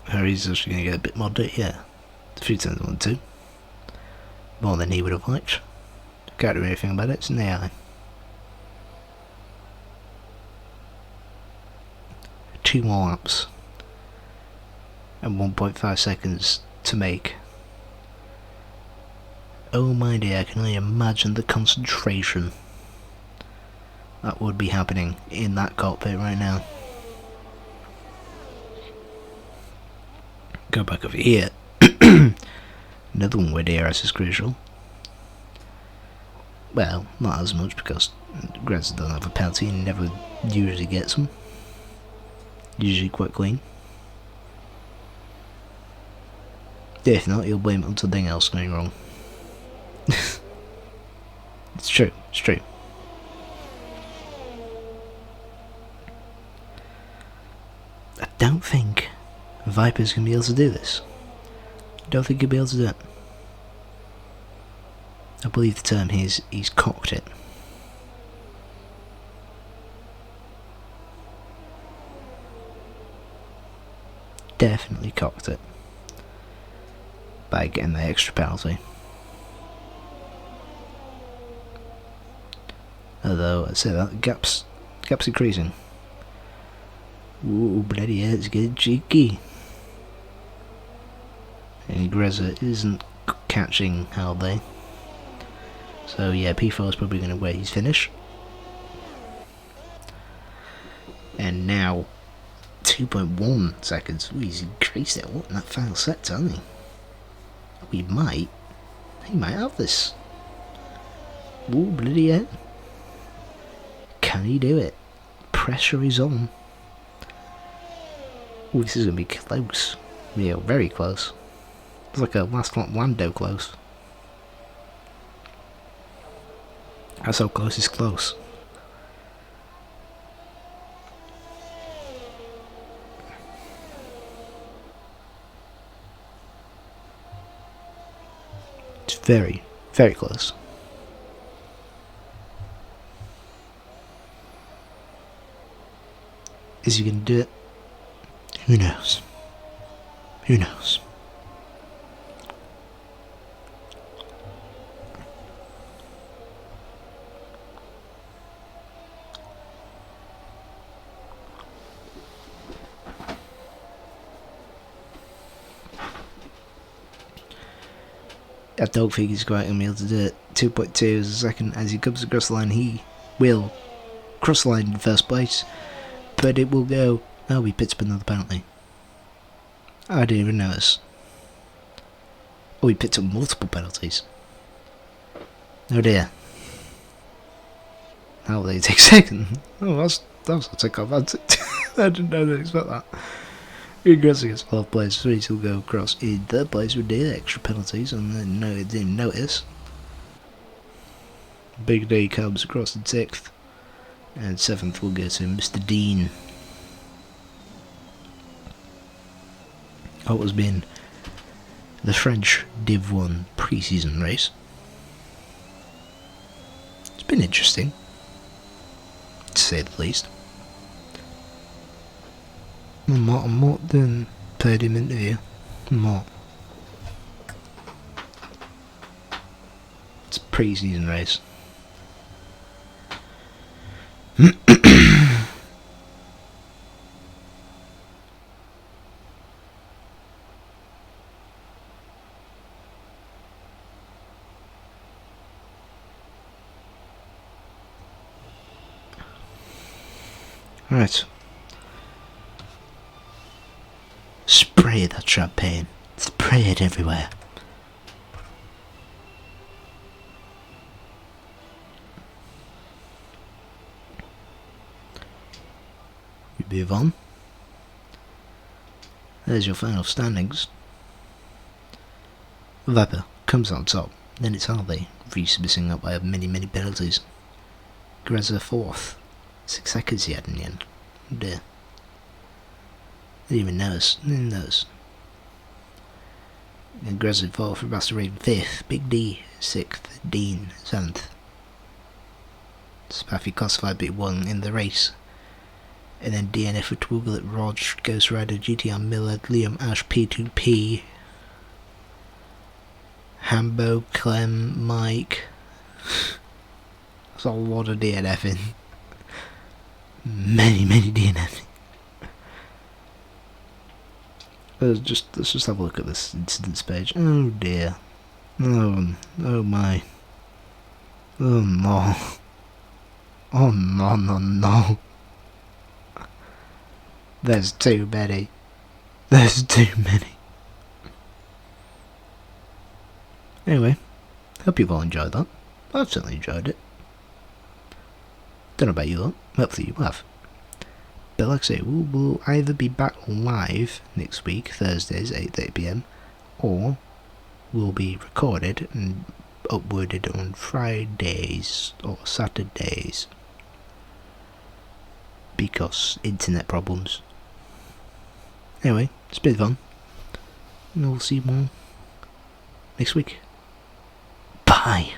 Harry's actually going to get a bit more dirty, yeah. A few times 1 2. More than he would have liked. Can't do anything about it, it's an AI. 2 more laps. And 1.5 seconds to make. Oh my dear, can I imagine the concentration that would be happening in that cockpit right now. Go back over here. Another one where DRS is crucial. Well, not as much because Grez doesn't have a penalty and never usually gets them. Usually quite clean. If not, he'll blame it on something else going wrong. It's true, it's true. I don't think Viper's going to be able to do this. I don't think he'll be able to do it. I believe the term here is he's cocked it. Definitely cocked it. By getting the extra penalty. Although, I'd say that gap's increasing. Ooh, bloody hell, it's getting cheeky. And Greza isn't catching Halday. So yeah, P4 is probably going to wear his finish. And now, 2.1 seconds. Ooh, he's increased it a lot in that final set, hasn't he? He might have this. Ooh, bloody hell. Can he do it? Pressure is on. Ooh, this is going to be close. Yeah, very close. It's like a last lap Lando close. That's how close is close. It's very, very close. Is he going to do it? Who knows? Who knows? I don't think he's quite going to be able to do it. 2.2 is a second. As he comes across the line, he will cross the line in first place. But it will go... Oh, he pits up another penalty. I didn't even notice. Oh, he pits up multiple penalties. Oh dear. How will they take second? Oh, that was a tick off. I didn't expect that. Regrets against 12th place, so he'll go across in third place with the extra penalties, and then no, it didn't notice. Big D comes across in 6th, and 7th will go to Mr. Dean. What has been the French DIV1 pre-season race. It's been interesting, to say the least. I'm not doing podium interview. I'm not. It's a pre-season race. Right. Spray that champagne. Spray it everywhere. We move on. There's your final standings. Viper comes on top. Then it's Harley. Reese missing up by many penalties. Greza 4th. 6 seconds he had in the end. Oh dear. Didn't even notice. Didn't notice. And Greza 4th, Master Raven 5th. Big D 6th. Dean 7th. Spaffy classified B1 in the race. And then DNF for Twiglet, Rog, Ghost Rider, GTR Miller, Liam Ash, P2P, Hambo, Clem, Mike. That's a lot of DNFing. Many DNFing. Let's just have a look at this incidents page. Oh dear. Oh my. Oh no. Oh no, no, no. There's too many. There's too many. Anyway, hope you've all enjoyed that. I've certainly enjoyed it. Don't know about you lot. Hopefully you have. But like I say, we will either be back live next week, Thursdays, 8:30 PM, or will be recorded and uploaded on Fridays or Saturdays. Because internet problems. Anyway, it's been fun. And we'll see you all next week. Bye.